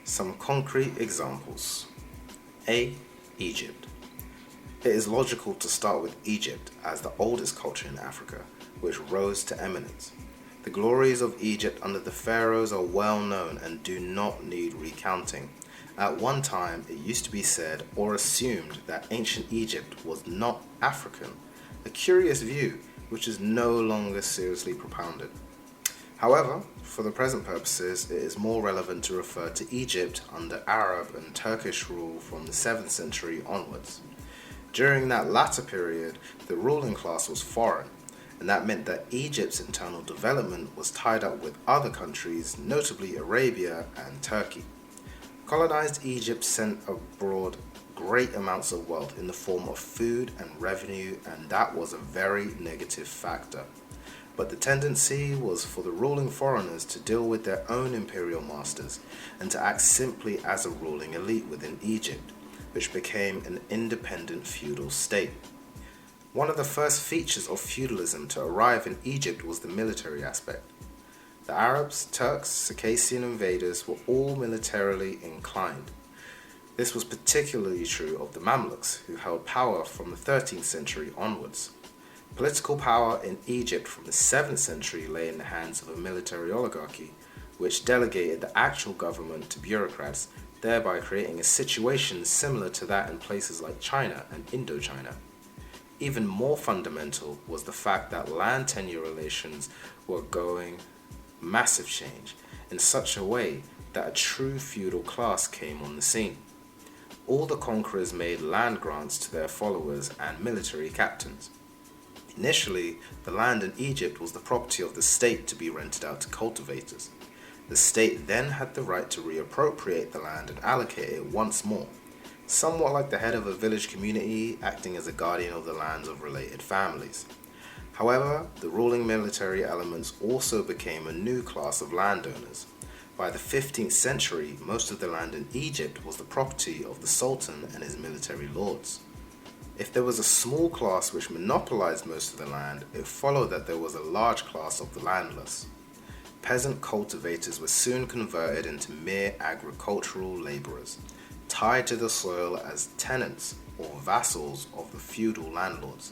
Some concrete examples. A. Egypt. It is logical to start with Egypt as the oldest culture in Africa, which rose to eminence. The glories of Egypt under the pharaohs are well known and do not need recounting. At one time, it used to be said or assumed that ancient Egypt was not African, a curious view which is no longer seriously propounded. However, for the present purposes, it is more relevant to refer to Egypt under Arab and Turkish rule from the 7th century onwards. During that latter period, the ruling class was foreign, and that meant that Egypt's internal development was tied up with other countries, notably Arabia and Turkey. Colonized Egypt sent abroad great amounts of wealth in the form of food and revenue, and that was a very negative factor. But the tendency was for the ruling foreigners to deal with their own imperial masters and to act simply as a ruling elite within Egypt, which became an independent feudal state. One of the first features of feudalism to arrive in Egypt was the military aspect. The Arabs, Turks, Circassian invaders were all militarily inclined. This was particularly true of the Mamluks, who held power from the 13th century onwards. Political power in Egypt from the 7th century lay in the hands of a military oligarchy, which delegated the actual government to bureaucrats, thereby creating a situation similar to that in places like China and Indochina. Even more fundamental was the fact that land tenure relations were going massive change in such a way that a true feudal class came on the scene. All the conquerors made land grants to their followers and military captains. Initially, the land in Egypt was the property of the state to be rented out to cultivators. The state then had the right to reappropriate the land and allocate it once more, somewhat like the head of a village community acting as a guardian of the lands of related families. However, the ruling military elements also became a new class of landowners. By the 15th century, most of the land in Egypt was the property of the Sultan and his military lords. If there was a small class which monopolized most of the land, it followed that there was a large class of the landless. Peasant cultivators were soon converted into mere agricultural laborers, tied to the soil as tenants or vassals of the feudal landlords.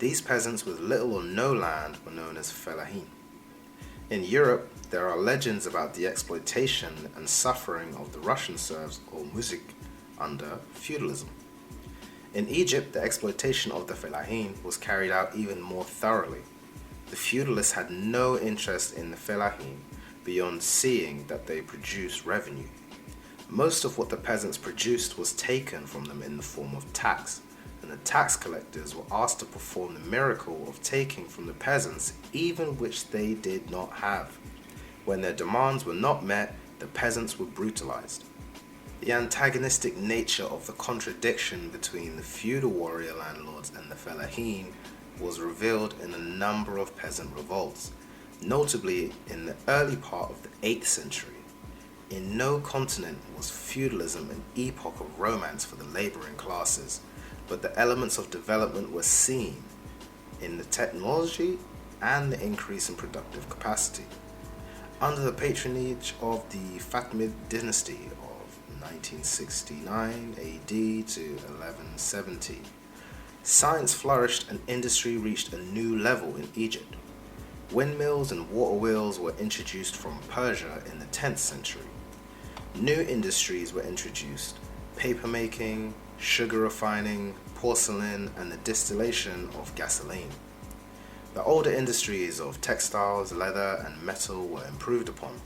These peasants with little or no land were known as fellahin. In Europe, there are legends about the exploitation and suffering of the Russian serfs or muzik under feudalism. In Egypt, the exploitation of the fellahin was carried out even more thoroughly. The feudalists had no interest in the fellahin beyond seeing that they produced revenue. Most of what the peasants produced was taken from them in the form of tax, and the tax collectors were asked to perform the miracle of taking from the peasants even which they did not have. When their demands were not met, the peasants were brutalized. The antagonistic nature of the contradiction between the feudal warrior landlords and the fellahin was revealed in a number of peasant revolts, notably in the early part of the 8th century. In no continent was feudalism an epoch of romance for the laboring classes, but the elements of development were seen in the technology and the increase in productive capacity. Under the patronage of the Fatimid dynasty of 1969 AD to 1170, science flourished and industry reached a new level in Egypt. Windmills and water wheels were introduced from Persia in the 10th century. New industries were introduced: papermaking, sugar refining, porcelain, and the distillation of gasoline. The older industries of textiles, leather, and metal were improved upon.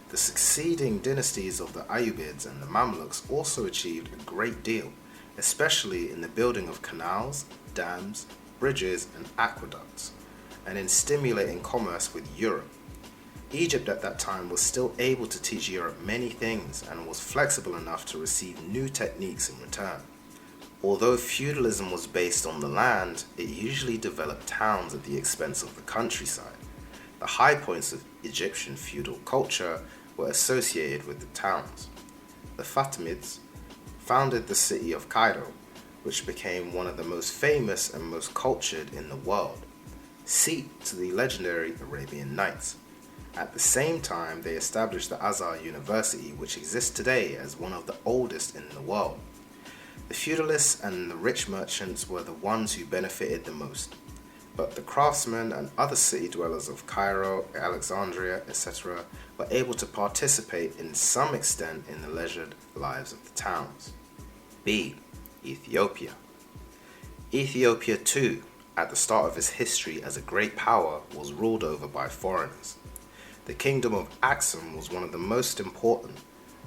The succeeding dynasties of the Ayyubids and the Mamluks also achieved a great deal, especially in the building of canals, dams, bridges, and aqueducts, and in stimulating commerce with Europe. Egypt at that time was still able to teach Europe many things and was flexible enough to receive new techniques in return. Although feudalism was based on the land, it usually developed towns at the expense of the countryside. The high points of Egyptian feudal culture were associated with the towns. The Fatimids founded the city of Cairo, which became one of the most famous and most cultured in the world, seat to the legendary Arabian Nights. At the same time, they established the Azhar University, which exists today as one of the oldest in the world. The feudalists and the rich merchants were the ones who benefited the most, but the craftsmen and other city dwellers of Cairo, Alexandria, etc. were able to participate in some extent in the leisured lives of the towns. B. Ethiopia. Ethiopia too, at the start of its history as a great power, was ruled over by foreigners. The kingdom of Aksum was one of the most important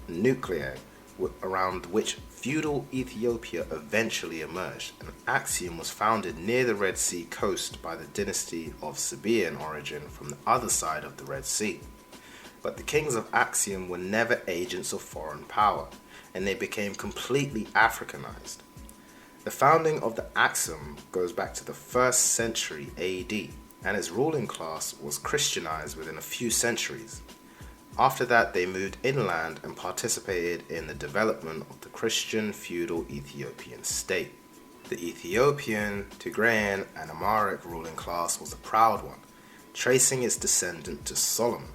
nuclei around which feudal Ethiopia eventually emerged, and Axium was founded near the Red Sea coast by the dynasty of Sabaean origin from the other side of the Red Sea. But the kings of Axium were never agents of foreign power, and they became completely Africanized. The founding of the Aksum goes back to the 1st century AD, and its ruling class was Christianized within a few centuries. After that, they moved inland and participated in the development of the Christian feudal Ethiopian state. The Ethiopian, Tigrayan, and Amharic ruling class was a proud one, tracing its descendant to Solomon.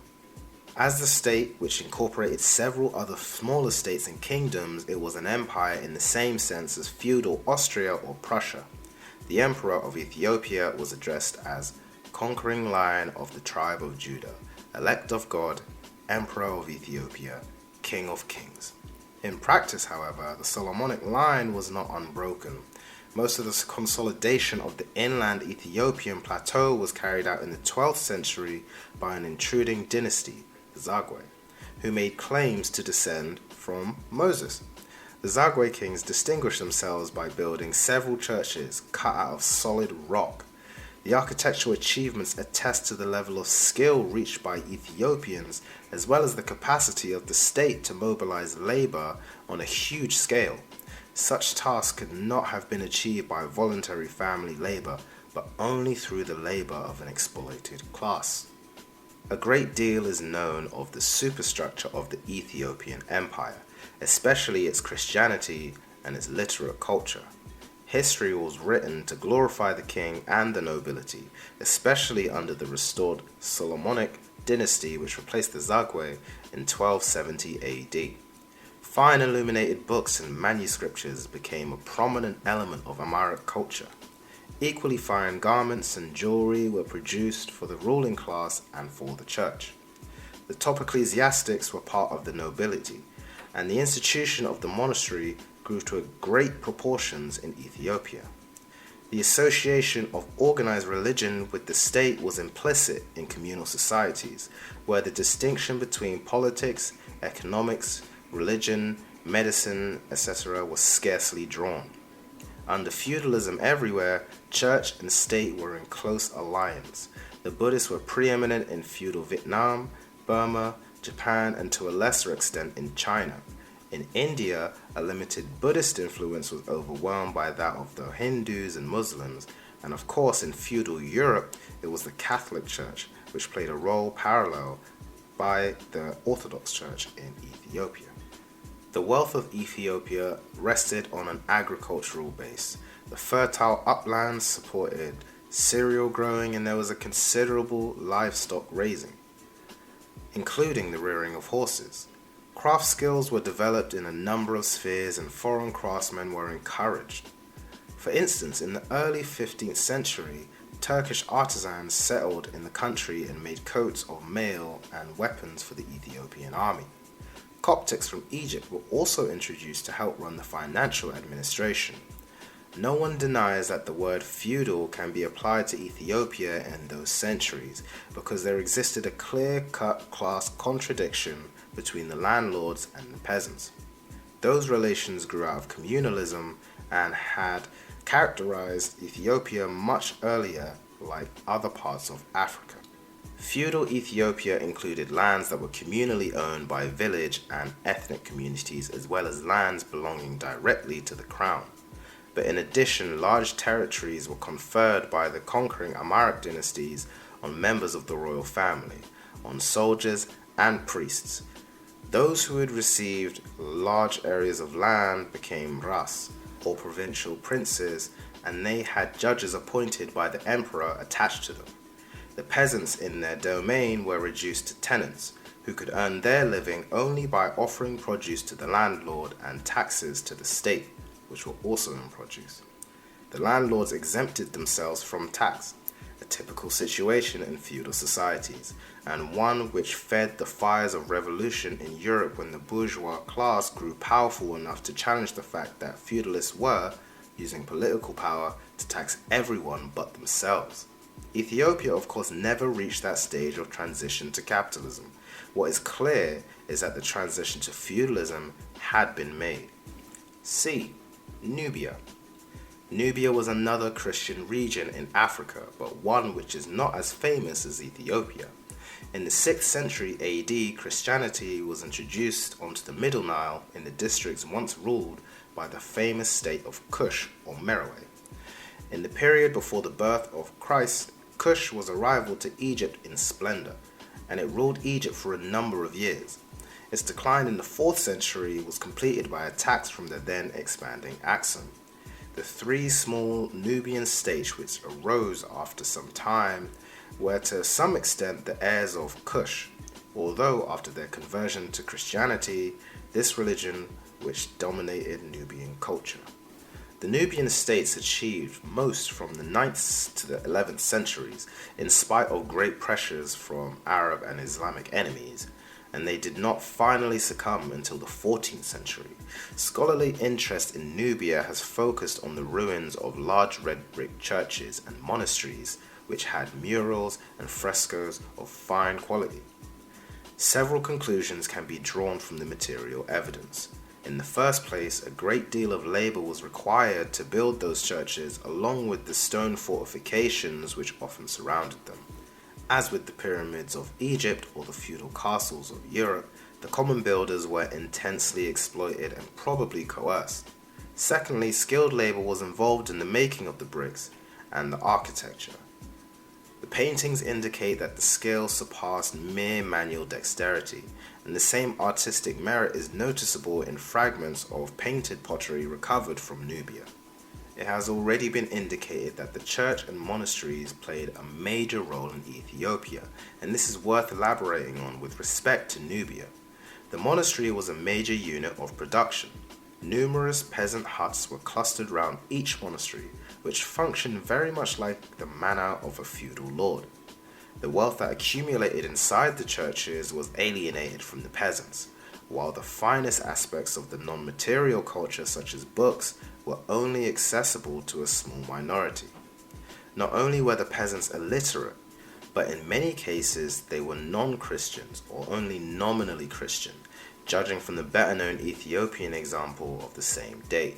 As the state, which incorporated several other smaller states and kingdoms, it was an empire in the same sense as feudal Austria or Prussia. The emperor of Ethiopia was addressed as conquering lion of the tribe of Judah, elect of God, Emperor of Ethiopia, King of Kings. In practice, however, the Solomonic line was not unbroken. Most of the consolidation of the inland Ethiopian plateau was carried out in the 12th century by an intruding dynasty, the Zagwe, who made claims to descend from Moses. The Zagwe kings distinguished themselves by building several churches cut out of solid rock. The architectural achievements attest to the level of skill reached by Ethiopians, as well as the capacity of the state to mobilize labor on a huge scale. Such tasks could not have been achieved by voluntary family labor, but only through the labor of an exploited class. A great deal is known of the superstructure of the Ethiopian Empire, especially its Christianity and its literate culture. History was written to glorify the king and the nobility, especially under the restored Solomonic dynasty which replaced the Zagwe in 1270 AD. Fine illuminated books and manuscriptures became a prominent element of Amharic culture. Equally fine garments and jewelry were produced for the ruling class and for the church. The top ecclesiastics were part of the nobility, and the institution of the monastery grew to great proportions in Ethiopia. The association of organized religion with the state was implicit in communal societies, where the distinction between politics, economics, religion, medicine, etc. was scarcely drawn. Under feudalism everywhere, church and state were in close alliance. The Buddhists were preeminent in feudal Vietnam, Burma, Japan, and to a lesser extent in China. In India, a limited Buddhist influence was overwhelmed by that of the Hindus and Muslims, and of course in feudal Europe it was the Catholic Church which played a role parallel by the Orthodox Church in Ethiopia. The wealth of Ethiopia rested on an agricultural base. The fertile uplands supported cereal growing, and there was a considerable livestock raising, including the rearing of horses. Craft skills were developed in a number of spheres, and foreign craftsmen were encouraged. For instance, in the early 15th century, Turkish artisans settled in the country and made coats of mail and weapons for the Ethiopian army. Coptics from Egypt were also introduced to help run the financial administration. No one denies that the word feudal can be applied to Ethiopia in those centuries, because there existed a clear-cut class contradiction between the landlords and the peasants. Those relations grew out of communalism and had characterized Ethiopia much earlier, like other parts of Africa. Feudal Ethiopia included lands that were communally owned by village and ethnic communities, as well as lands belonging directly to the crown. But in addition, large territories were conferred by the conquering Amharic dynasties on members of the royal family, on soldiers and priests. Those who had received large areas of land became ras, or provincial princes, and they had judges appointed by the emperor attached to them. The peasants in their domain were reduced to tenants, who could earn their living only by offering produce to the landlord and taxes to the state, which were also in produce. The landlords exempted themselves from tax, a typical situation in feudal societies, and one which fed the fires of revolution in Europe when the bourgeois class grew powerful enough to challenge the fact that feudalists were using political power to tax everyone but themselves. Ethiopia, of course, never reached that stage of transition to capitalism. What is clear is that the transition to feudalism had been made. C. Nubia. Nubia was another Christian region in Africa, but one which is not as famous as Ethiopia. In the 6th century AD, Christianity was introduced onto the Middle Nile in the districts once ruled by the famous state of Kush or Meroe. In the period before the birth of Christ, Kush was a rival to Egypt in splendor, and it ruled Egypt for a number of years. Its decline in the 4th century was completed by attacks from the then expanding Axum. The 3 small Nubian states which arose after some time were to some extent the heirs of Kush, although after their conversion to Christianity, this religion which dominated Nubian culture. The Nubian states achieved most from the 9th to the 11th centuries in spite of great pressures from Arab and Islamic enemies, and they did not finally succumb until the 14th century. Scholarly interest in Nubia has focused on the ruins of large red brick churches and monasteries which had murals and frescoes of fine quality. Several conclusions can be drawn from the material evidence. In the first place, a great deal of labor was required to build those churches along with the stone fortifications which often surrounded them. As with the pyramids of Egypt or the feudal castles of Europe, the common builders were intensely exploited and probably coerced. Secondly, skilled labor was involved in the making of the bricks and the architecture. The paintings indicate that the skill surpassed mere manual dexterity, and the same artistic merit is noticeable in fragments of painted pottery recovered from Nubia. It has already been indicated that the church and monasteries played a major role in Ethiopia, and this is worth elaborating on with respect to Nubia. The monastery was a major unit of production. Numerous peasant huts were clustered around each monastery, which functioned very much like the manor of a feudal lord. The wealth that accumulated inside the churches was alienated from the peasants, while the finest aspects of the non-material culture, such as books, were only accessible to a small minority. Not only were the peasants illiterate, but in many cases they were non-Christians or only nominally Christian, judging from the better-known Ethiopian example of the same date.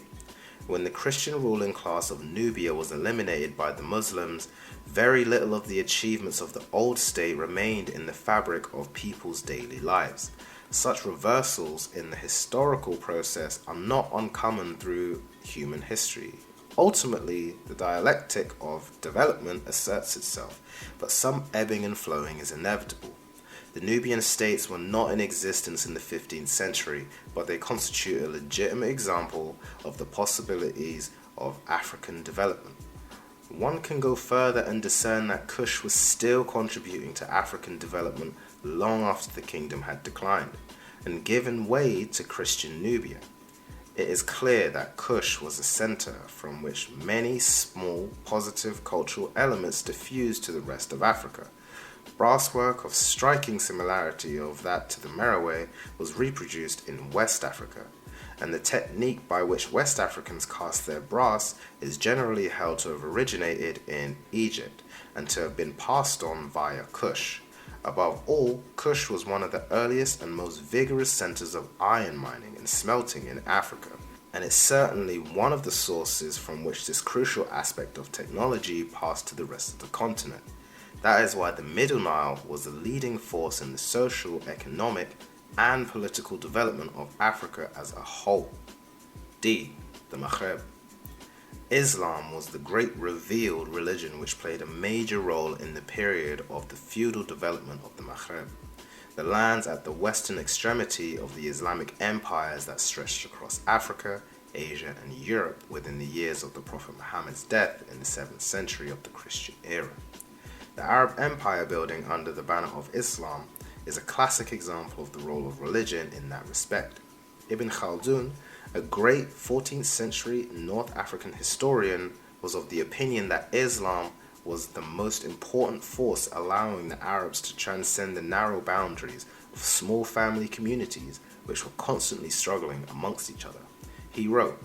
When the Christian ruling class of Nubia was eliminated by the Muslims, very little of the achievements of the old state remained in the fabric of people's daily lives. Such reversals in the historical process are not uncommon through human history. Ultimately, the dialectic of development asserts itself, but some ebbing and flowing is inevitable. The Nubian states were not in existence in the 15th century, but they constitute a legitimate example of the possibilities of African development. One can go further and discern that Kush was still contributing to African development long after the kingdom had declined, and given way to Christian Nubia. It is clear that Kush was a center from which many small positive cultural elements diffused to the rest of Africa. Brasswork of striking similarity of that to the Meroe was reproduced in West Africa, and the technique by which West Africans cast their brass is generally held to have originated in Egypt and to have been passed on via Kush. Above all, Kush was one of the earliest and most vigorous centers of iron mining and smelting in Africa, and is certainly one of the sources from which this crucial aspect of technology passed to the rest of the continent. That is why the Middle Nile was the leading force in the social, economic, and political development of Africa as a whole. D. The Maghreb. Islam was the great revealed religion which played a major role in the period of the feudal development of the Maghreb, the lands at the western extremity of the Islamic empires that stretched across Africa, Asia, and Europe within the years of the Prophet Muhammad's death in the 7th century of the Christian era. The Arab empire building under the banner of Islam is a classic example of the role of religion in that respect. Ibn Khaldun, a great 14th century North African historian, was of the opinion that Islam was the most important force allowing the Arabs to transcend the narrow boundaries of small family communities which were constantly struggling amongst each other. He wrote,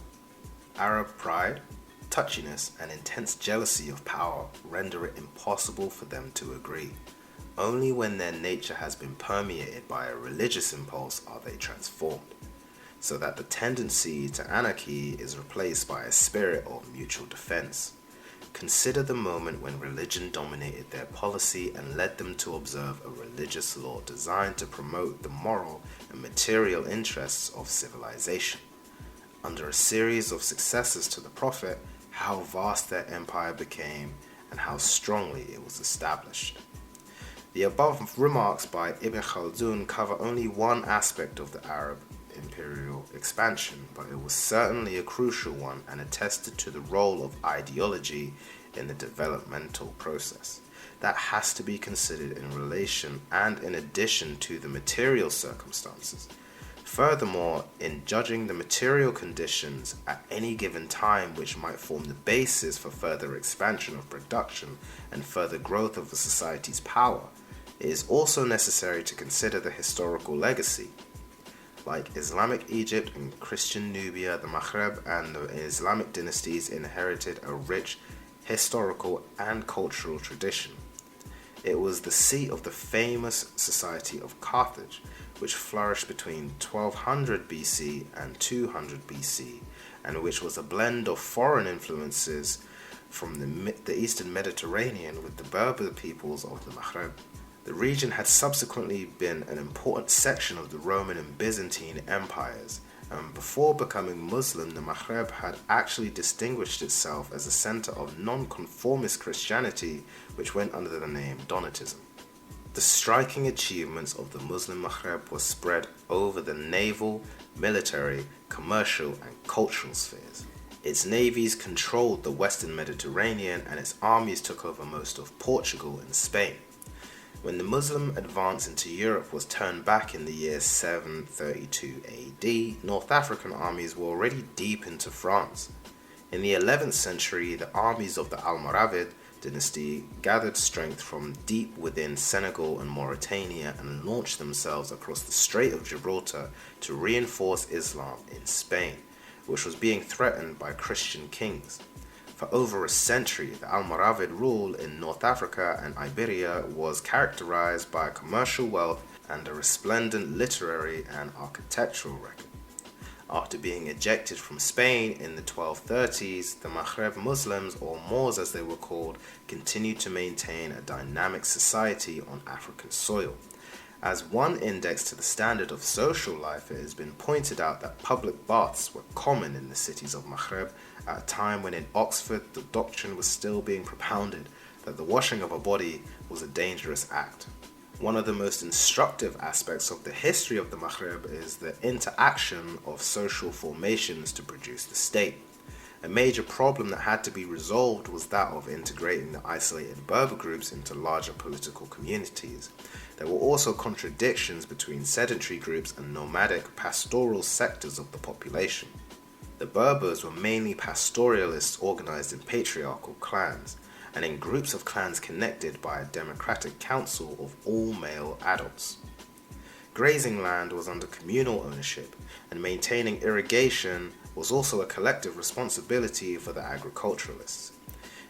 "Arab pride, touchiness, and intense jealousy of power render it impossible for them to agree. Only when their nature has been permeated by a religious impulse are they transformed, so that the tendency to anarchy is replaced by a spirit of mutual defense. Consider the moment when religion dominated their policy and led them to observe a religious law designed to promote the moral and material interests of civilization. Under a series of successors to the Prophet, how vast their empire became and how strongly it was established." The above remarks by Ibn Khaldun cover only one aspect of the Arab imperial expansion, but it was certainly a crucial one and attested to the role of ideology in the developmental process. That has to be considered in relation and in addition to the material circumstances. Furthermore, in judging the material conditions at any given time which might form the basis for further expansion of production and further growth of a society's power, it is also necessary to consider the historical legacy. Like Islamic Egypt and Christian Nubia, the Maghreb and the Islamic dynasties inherited a rich historical and cultural tradition. It was the seat of the famous society of Carthage, which flourished between 1200 BC and 200 BC, and which was a blend of foreign influences from the Eastern Mediterranean with the Berber peoples of the Maghreb. The region had subsequently been an important section of the Roman and Byzantine empires, and before becoming Muslim, the Maghreb had actually distinguished itself as a center of non-conformist Christianity, which went under the name Donatism. The striking achievements of the Muslim Maghreb were spread over the naval, military, commercial, and cultural spheres. Its navies controlled the Western Mediterranean, and its armies took over most of Portugal and Spain. When the Muslim advance into Europe was turned back in the year 732 AD, North African armies were already deep into France. In the 11th century, the armies of the Almoravid dynasty gathered strength from deep within Senegal and Mauritania and launched themselves across the Strait of Gibraltar to reinforce Islam in Spain, which was being threatened by Christian kings. For over a century, the Almoravid rule in North Africa and Iberia was characterized by commercial wealth and a resplendent literary and architectural record. After being ejected from Spain in the 1230s, the Maghreb Muslims, or Moors as they were called, continued to maintain a dynamic society on African soil. As one index to the standard of social life, it has been pointed out that public baths were common in the cities of Maghreb at a time when in Oxford the doctrine was still being propounded that the washing of a body was a dangerous act. One of the most instructive aspects of the history of the Maghreb is the interaction of social formations to produce the state. A major problem that had to be resolved was that of integrating the isolated Berber groups into larger political communities. There were also contradictions between sedentary groups and nomadic pastoral sectors of the population. The Berbers were mainly pastoralists organized in patriarchal clans, and in groups of clans connected by a democratic council of all male adults. Grazing land was under communal ownership, and maintaining irrigation was also a collective responsibility for the agriculturalists.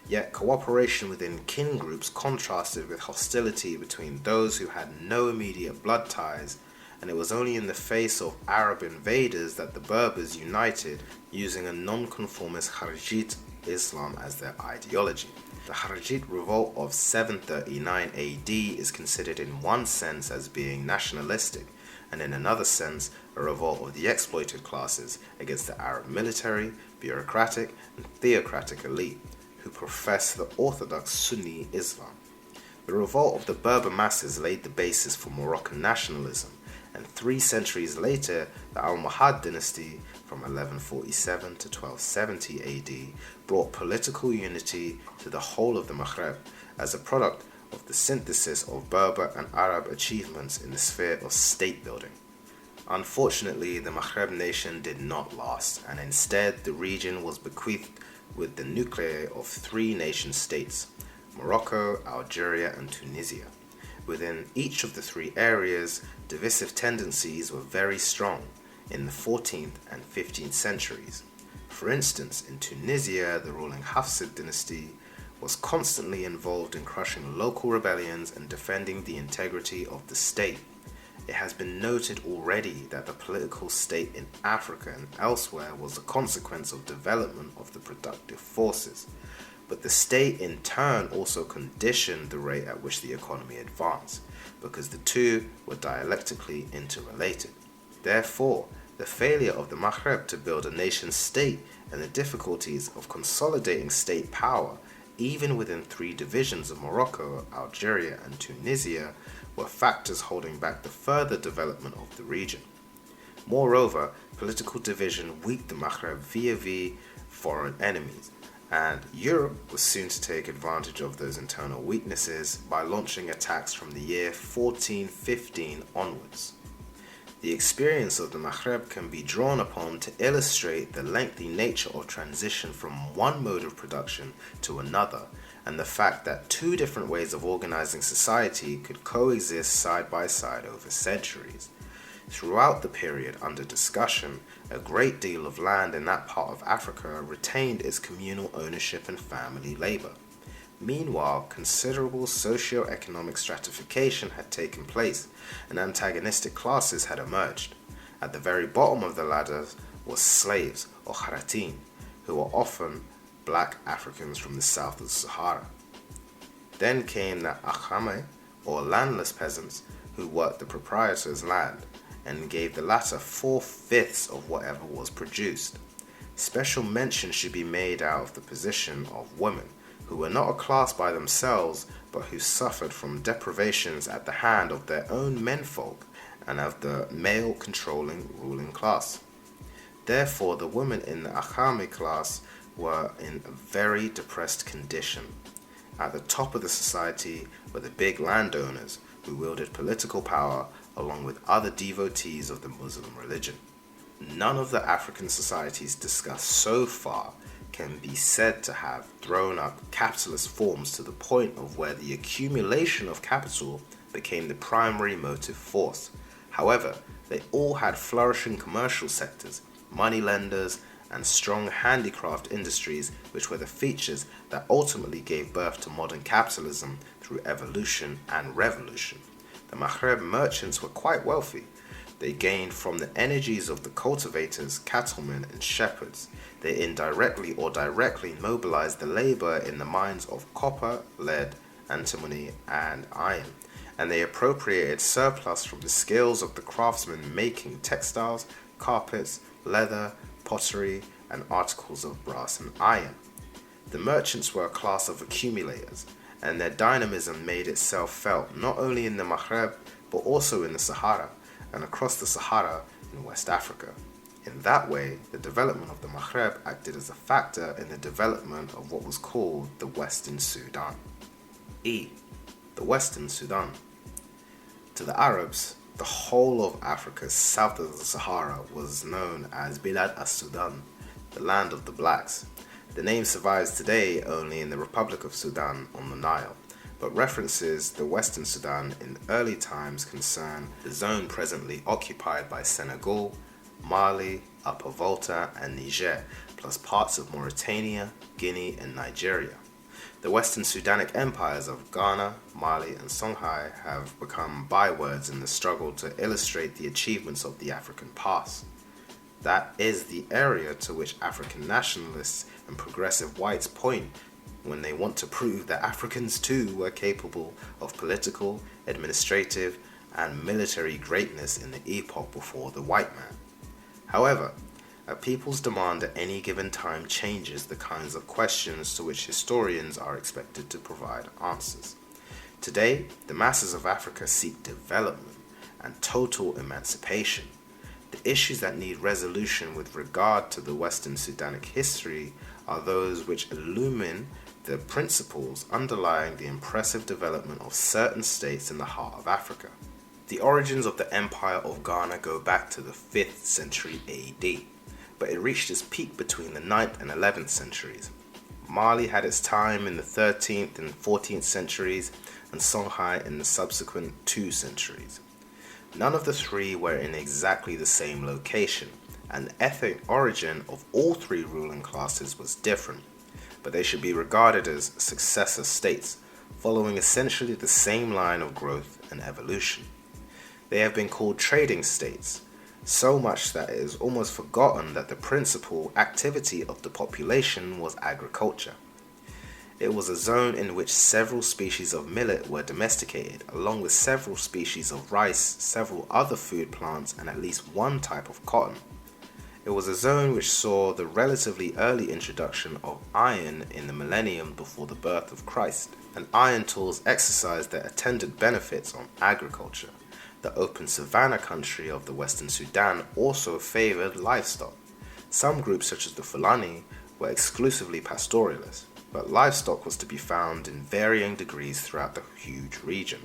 Yet cooperation within kin groups contrasted with hostility between those who had no immediate blood ties, and it was only in the face of Arab invaders that the Berbers united using a non-conformist Kharijite Islam as their ideology. The Kharijite revolt of 739 AD is considered in one sense as being nationalistic, and in another sense a revolt of the exploited classes against the Arab military, bureaucratic, and theocratic elite, who profess the orthodox Sunni Islam. The revolt of the Berber masses laid the basis for Moroccan nationalism, and 3 centuries later, the Almohad dynasty from 1147 to 1270 AD brought political unity to the whole of the Maghreb as a product of the synthesis of Berber and Arab achievements in the sphere of state building. Unfortunately, the Maghreb nation did not last, and instead the region was bequeathed with the nuclei of three nation-states: Morocco, Algeria, and Tunisia. Within each of the three areas, divisive tendencies were very strong in the 14th and 15th centuries. For instance, in Tunisia, the ruling Hafsid dynasty was constantly involved in crushing local rebellions and defending the integrity of the state. It has been noted already that the political state in Africa and elsewhere was a consequence of development of the productive forces, but the state in turn also conditioned the rate at which the economy advanced, because the two were dialectically interrelated. Therefore, the failure of the Maghreb to build a nation-state and the difficulties of consolidating state power, even within three divisions of Morocco, Algeria, and Tunisia, were factors holding back the further development of the region. Moreover, political division weakened the Maghreb vis-a-vis foreign enemies, and Europe was soon to take advantage of those internal weaknesses by launching attacks from the year 1415 onwards. The experience of the Maghreb can be drawn upon to illustrate the lengthy nature of transition from one mode of production to another, and the fact that two different ways of organizing society could coexist side by side over centuries. Throughout the period under discussion, a great deal of land in that part of Africa retained its communal ownership and family labor. Meanwhile, considerable socio-economic stratification had taken place, and antagonistic classes had emerged. At the very bottom of the ladder were slaves, or kharatin, who were often black Africans from the south of the Sahara. Then came the akhame, or landless peasants, who worked the proprietor's land, and gave the latter 4/5 of whatever was produced. Special mention should be made out of the position of women, who were not a class by themselves, but who suffered from deprivations at the hand of their own menfolk and of the male-controlling ruling class. Therefore, the women in the akhame class were in a very depressed condition. At the top of the society were the big landowners, who wielded political power along with other devotees of the Muslim religion. None of the African societies discussed so far can be said to have thrown up capitalist forms to the point of where the accumulation of capital became the primary motive force. However, they all had flourishing commercial sectors, moneylenders, and strong handicraft industries, which were the features that ultimately gave birth to modern capitalism through evolution and revolution. The Maghreb merchants were quite wealthy. They gained from the energies of the cultivators, cattlemen, and shepherds. They indirectly or directly mobilized the labor in the mines of copper, lead, antimony, and iron, and they appropriated surplus from the skills of the craftsmen making textiles, carpets, leather, pottery, and articles of brass and iron. The merchants were a class of accumulators, and their dynamism made itself felt not only in the Maghreb, but also in the Sahara, and across the Sahara in West Africa. In that way, the development of the Maghreb acted as a factor in the development of what was called the Western Sudan. E. The Western Sudan. To the Arabs, the whole of Africa south of the Sahara was known as Bilad as-Sudan, the land of the blacks. The name survives today only in the Republic of Sudan on the Nile, but references the Western Sudan in early times concern the zone presently occupied by Senegal, Mali, Upper Volta, and Niger, plus parts of Mauritania, Guinea, and Nigeria. The Western Sudanic empires of Ghana, Mali, and Songhai have become bywords in the struggle to illustrate the achievements of the African past. That is the area to which African nationalists and progressive whites point when they want to prove that Africans too were capable of political, administrative, and military greatness in the epoch before the white man. However, a people's demand at any given time changes the kinds of questions to which historians are expected to provide answers. Today, the masses of Africa seek development and total emancipation. The issues that need resolution with regard to the Western Sudanic history are those which illumine the principles underlying the impressive development of certain states in the heart of Africa. The origins of the Empire of Ghana go back to the 5th century AD, but it reached its peak between the 9th and 11th centuries. Mali had its time in the 13th and 14th centuries, and Songhai in the subsequent 2 centuries. None of the three were in exactly the same location, and the ethnic origin of all three ruling classes was different, but they should be regarded as successor states, following essentially the same line of growth and evolution. They have been called trading states, so much that it is almost forgotten that the principal activity of the population was agriculture. It was a zone in which several species of millet were domesticated, along with several species of rice, several other food plants, and at least one type of cotton. It was a zone which saw the relatively early introduction of iron in the millennium before the birth of Christ, and iron tools exercised their attendant benefits on agriculture. The open savanna country of the Western Sudan also favored livestock. Some groups, such as the Fulani, were exclusively pastoralists, but livestock was to be found in varying degrees throughout the huge region.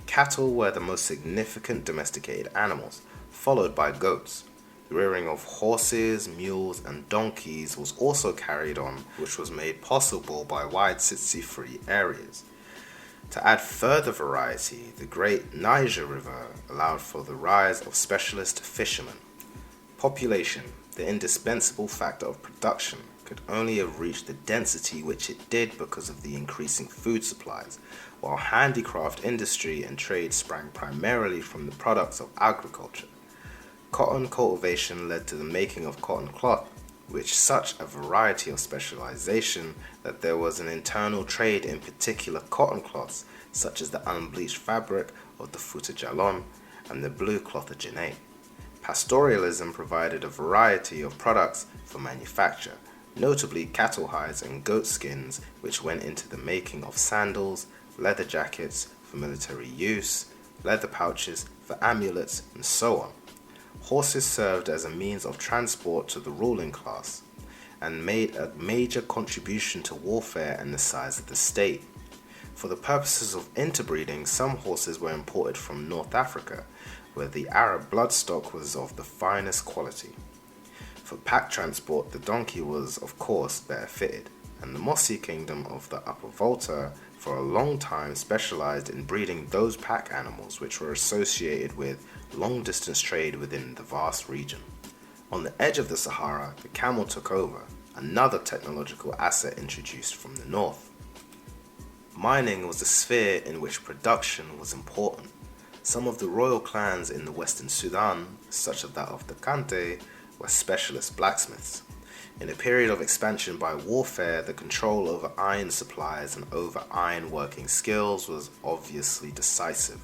Cattle were the most significant domesticated animals, followed by goats. The rearing of horses, mules, and donkeys was also carried on, which was made possible by wide tsetse-free areas. To add further variety, the great Niger River allowed for the rise of specialist fishermen. Population, the indispensable factor of production, could only have reached the density which it did because of the increasing food supplies, while handicraft industry and trade sprang primarily from the products of agriculture. Cotton cultivation led to the making of cotton cloth, with such a variety of specialization that there was an internal trade in particular cotton cloths, such as the unbleached fabric of the Fouta Djallon and the blue cloth of Guinea. Pastoralism provided a variety of products for manufacture, notably cattle hides and goat skins, which went into the making of sandals, leather jackets for military use, leather pouches for amulets, and so on. Horses served as a means of transport to the ruling class and made a major contribution to warfare and the size of the state. For the purposes of interbreeding, some horses were imported from North Africa, where the Arab bloodstock was of the finest quality. For pack transport, the donkey was, of course, better fitted, and the Mossi kingdom of the Upper Volta for a long time specialized in breeding those pack animals which were associated with long-distance trade within the vast region. On the edge of the Sahara, the camel took over, another technological asset introduced from the north. Mining was the sphere in which production was important. Some of the royal clans in the Western Sudan, such as that of the Kante, were specialist blacksmiths. In a period of expansion by warfare, the control over iron supplies and over iron working skills was obviously decisive.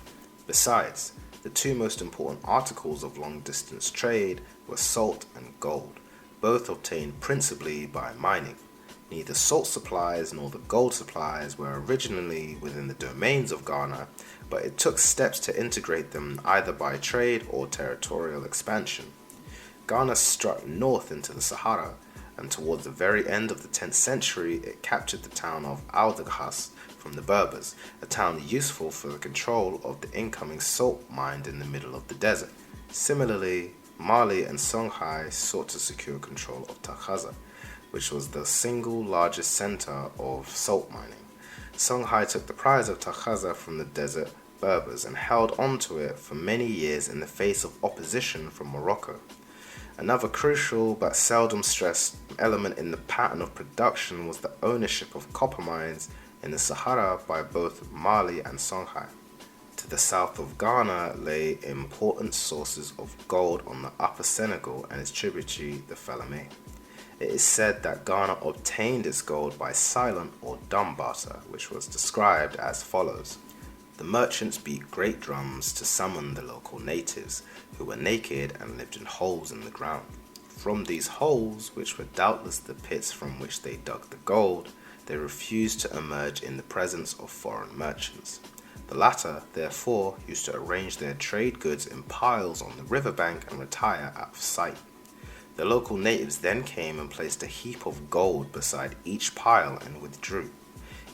Besides, the two most important articles of long-distance trade were salt and gold, both obtained principally by mining. Neither salt supplies nor the gold supplies were originally within the domains of Ghana, but it took steps to integrate them either by trade or territorial expansion. Ghana struck north into the Sahara, and towards the very end of the 10th century it captured the town of Al-Daghas from the Berbers, a town useful for the control of the incoming salt mined in the middle of the desert. Similarly, Mali and Songhai sought to secure control of Takhaza, which was the single largest center of salt mining. Songhai took the prize of Takhaza from the desert Berbers and held onto it for many years in the face of opposition from Morocco. Another crucial but seldom stressed element in the pattern of production was the ownership of copper mines in the Sahara by both Mali and Songhai. To the south of Ghana lay important sources of gold on the upper Senegal and its tributary, the Falémé. It is said that Ghana obtained its gold by silent or dumb barter, which was described as follows. The merchants beat great drums to summon the local natives, who were naked and lived in holes in the ground. From these holes, which were doubtless the pits from which they dug the gold, they refused to emerge in the presence of foreign merchants. The latter, therefore, used to arrange their trade goods in piles on the riverbank and retire out of sight. The local natives then came and placed a heap of gold beside each pile and withdrew.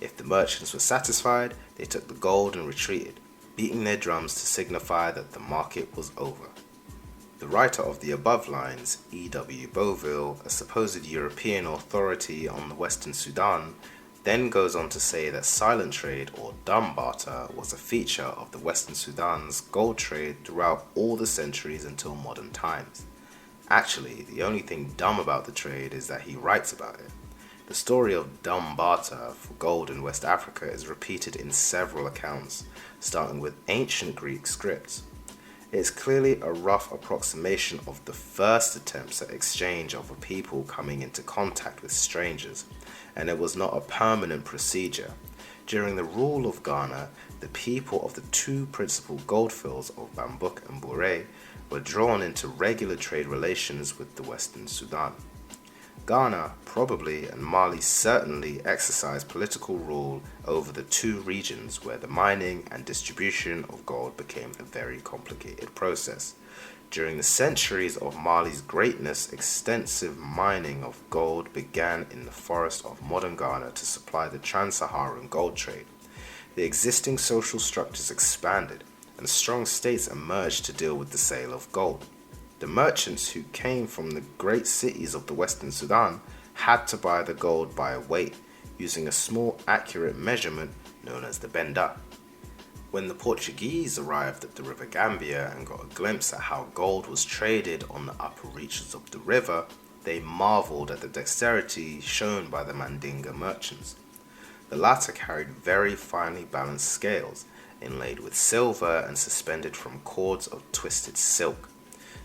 If the merchants were satisfied, they took the gold and retreated, beating their drums to signify that the market was over. The writer of the above lines, E.W. Boville, a supposed European authority on the Western Sudan, then goes on to say that silent trade or dumb barter was a feature of the Western Sudan's gold trade throughout all the centuries until modern times. Actually, the only thing dumb about the trade is that he writes about it. The story of dumb barter for gold in West Africa is repeated in several accounts, starting with ancient Greek scripts. It is clearly a rough approximation of the first attempts at exchange of a people coming into contact with strangers, and it was not a permanent procedure. During the rule of Ghana, the people of the two principal goldfields of Bambouk and Bure were drawn into regular trade relations with the Western Sudan. Ghana, probably, and Mali certainly exercised political rule over the two regions where the mining and distribution of gold became a very complicated process. During the centuries of Mali's greatness, extensive mining of gold began in the forest of modern Ghana to supply the trans-Saharan gold trade. The existing social structures expanded, and strong states emerged to deal with the sale of gold. The merchants who came from the great cities of the Western Sudan had to buy the gold by weight, using a small accurate measurement known as the benda. When the Portuguese arrived at the River Gambia and got a glimpse at how gold was traded on the upper reaches of the river, they marveled at the dexterity shown by the Mandinga merchants. The latter carried very finely balanced scales, inlaid with silver and suspended from cords of twisted silk.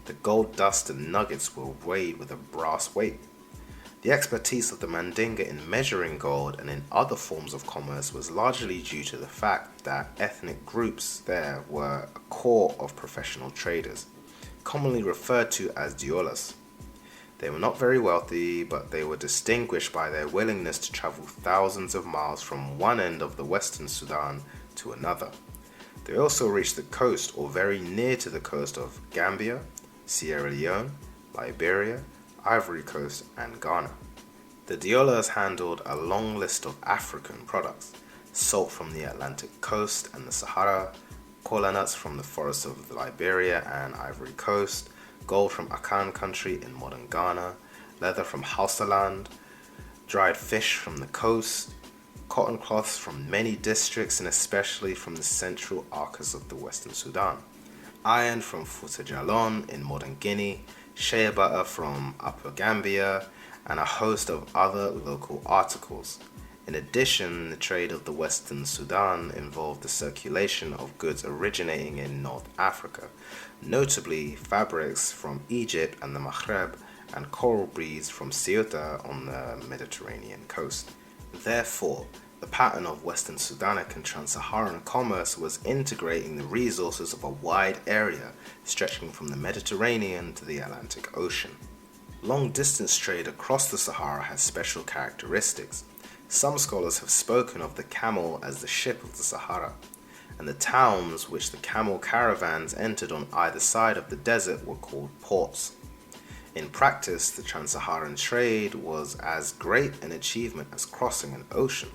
The gold dust and nuggets were weighed with a brass weight. The expertise of the Mandinga in measuring gold and in other forms of commerce was largely due to the fact that ethnic groups there were a core of professional traders, commonly referred to as diolas. They were not very wealthy, but they were distinguished by their willingness to travel thousands of miles from one end of the Western Sudan to another. They also reached the coast or very near to the coast of Gambia, Sierra Leone, Liberia, Ivory Coast, and Ghana. The diolas handled a long list of African products: salt from the Atlantic coast and the Sahara, kola nuts from the forests of Liberia and Ivory Coast, gold from Akan country in modern Ghana, leather from Hausaland, dried fish from the coast, cotton cloths from many districts and especially from the central Arcas of the Western Sudan, iron from Fouta Djallon in modern Guinea, shea butter from Upper Gambia, and a host of other local articles. In addition, the trade of the Western Sudan involved the circulation of goods originating in North Africa, notably fabrics from Egypt and the Maghreb, and coral breeds from Ceuta on the Mediterranean coast. Therefore, the pattern of Western Sudanic and Trans-Saharan commerce was integrating the resources of a wide area stretching from the Mediterranean to the Atlantic Ocean. Long-distance trade across the Sahara has special characteristics. Some scholars have spoken of the camel as the ship of the Sahara, and the towns which the camel caravans entered on either side of the desert were called ports. In practice, the Trans-Saharan trade was as great an achievement as crossing an ocean.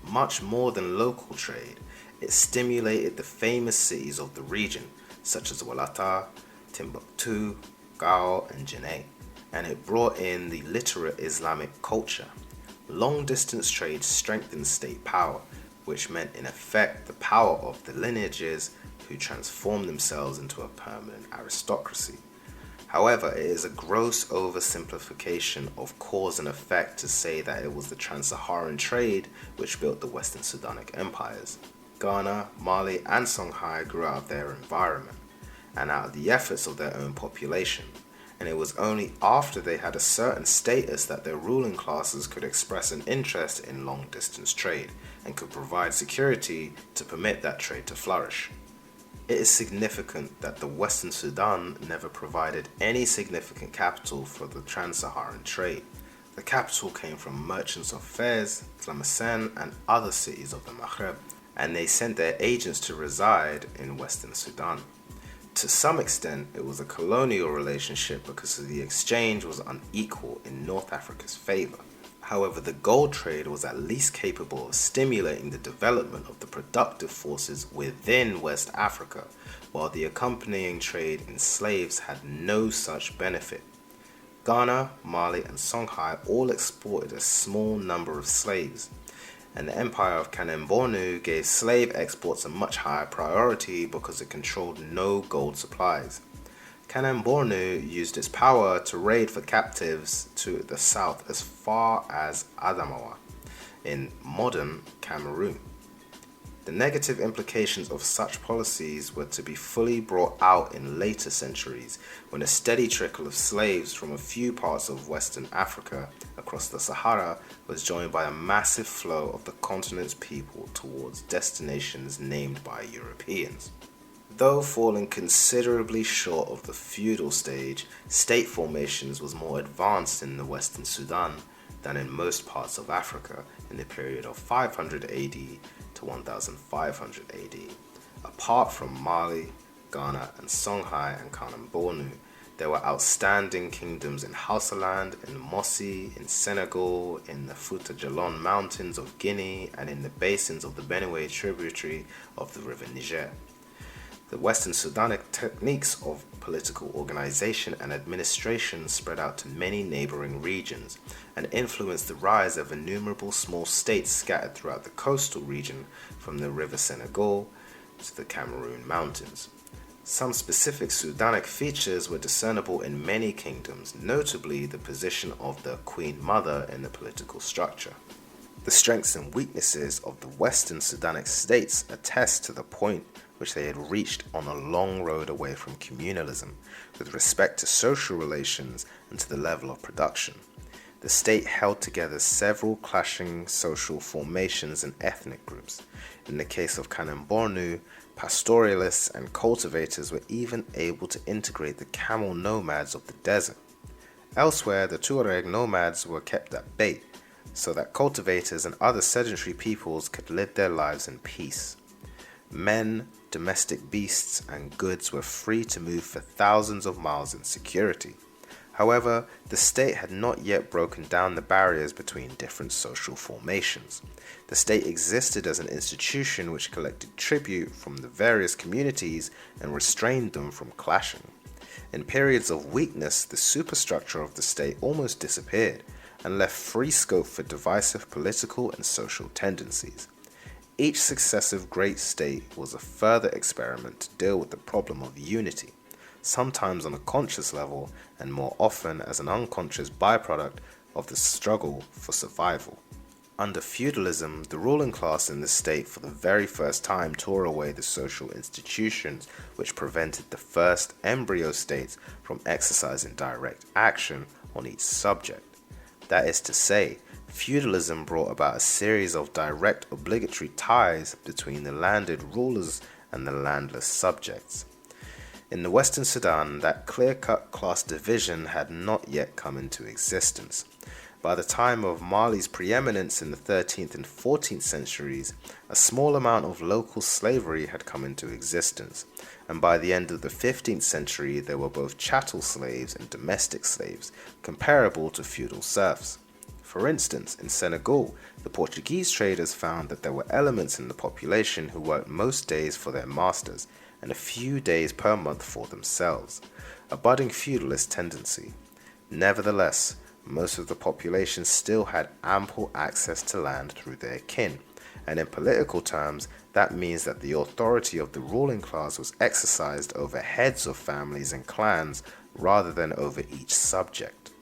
Much more than local trade, it stimulated the famous cities of the region, such as Walata, Timbuktu, Gao, and Janneh, and it brought in the literate Islamic culture. Long-distance trade strengthened state power, which meant in effect the power of the lineages who transformed themselves into a permanent aristocracy. However, it is a gross oversimplification of cause and effect to say that it was the Trans-Saharan trade which built the Western Sudanic empires. Ghana, Mali, and Songhai grew out of their environment and out of the efforts of their own population, and it was only after they had a certain status that their ruling classes could express an interest in long-distance trade and could provide security to permit that trade to flourish. It is significant that the Western Sudan never provided any significant capital for the Trans-Saharan trade. The capital came from merchants of Fez, Tlemcen, and other cities of the Maghreb. and they sent their agents to reside in Western Sudan. To some extent, it was a colonial relationship because the exchange was unequal in North Africa's favor. However, the gold trade was at least capable of stimulating the development of the productive forces within West Africa, while the accompanying trade in slaves had no such benefit. Ghana, Mali, and Songhai all exported a small number of slaves, and the Empire of Kanem-Bornu gave slave exports a much higher priority because it controlled no gold supplies. Kanem-Bornu used its power to raid for captives to the south as far as Adamawa in modern Cameroon. The negative implications of such policies were to be fully brought out in later centuries, when a steady trickle of slaves from a few parts of Western Africa across the Sahara was joined by a massive flow of the continent's people towards destinations named by Europeans. Though falling considerably short of the feudal stage, state formations was more advanced in the Western Sudan than in most parts of Africa in the period of 500 AD to 1500 AD. Apart from Mali, Ghana, and Songhai and Kanem-Bornu, there were outstanding kingdoms in Hausaland, in Mossi, in Senegal, in the Fouta Djallon Mountains of Guinea, and in the basins of the Benue tributary of the river Niger. The Western Sudanic techniques of political organization and administration spread out to many neighboring regions and influenced the rise of innumerable small states scattered throughout the coastal region from the river Senegal to the Cameroon Mountains. Some specific Sudanic features were discernible in many kingdoms, notably the position of the Queen Mother in the political structure. The strengths and weaknesses of the Western Sudanic states attest to the point which they had reached on a long road away from communalism with respect to social relations and to the level of production. The state held together several clashing social formations and ethnic groups. In the case of Kanem-Bornu, pastoralists and cultivators were even able to integrate the camel nomads of the desert. Elsewhere, the Tuareg nomads were kept at bay, so that cultivators and other sedentary peoples could live their lives in peace. Men, domestic beasts, and goods were free to move for thousands of miles in security. However, the state had not yet broken down the barriers between different social formations. The state existed as an institution which collected tribute from the various communities and restrained them from clashing. In periods of weakness, the superstructure of the state almost disappeared and left free scope for divisive political and social tendencies. Each successive great state was a further experiment to deal with the problem of unity, sometimes on a conscious level and more often as an unconscious byproduct of the struggle for survival. Under feudalism, the ruling class in the state for the very first time tore away the social institutions which prevented the first embryo states from exercising direct action on each subject. That is to say, feudalism brought about a series of direct obligatory ties between the landed rulers and the landless subjects. In the Western Sudan, that clear-cut class division had not yet come into existence. By the time of Mali's preeminence in the 13th and 14th centuries, a small amount of local slavery had come into existence, and by the end of the 15th century there were both chattel slaves and domestic slaves, comparable to feudal serfs. For instance, in Senegal, the Portuguese traders found that there were elements in the population who worked most days for their masters and a few days per month for themselves, a budding feudalist tendency. Nevertheless, most of the population still had ample access to land through their kin, and in political terms, that means that the authority of the ruling class was exercised over heads of families and clans rather than over each subject.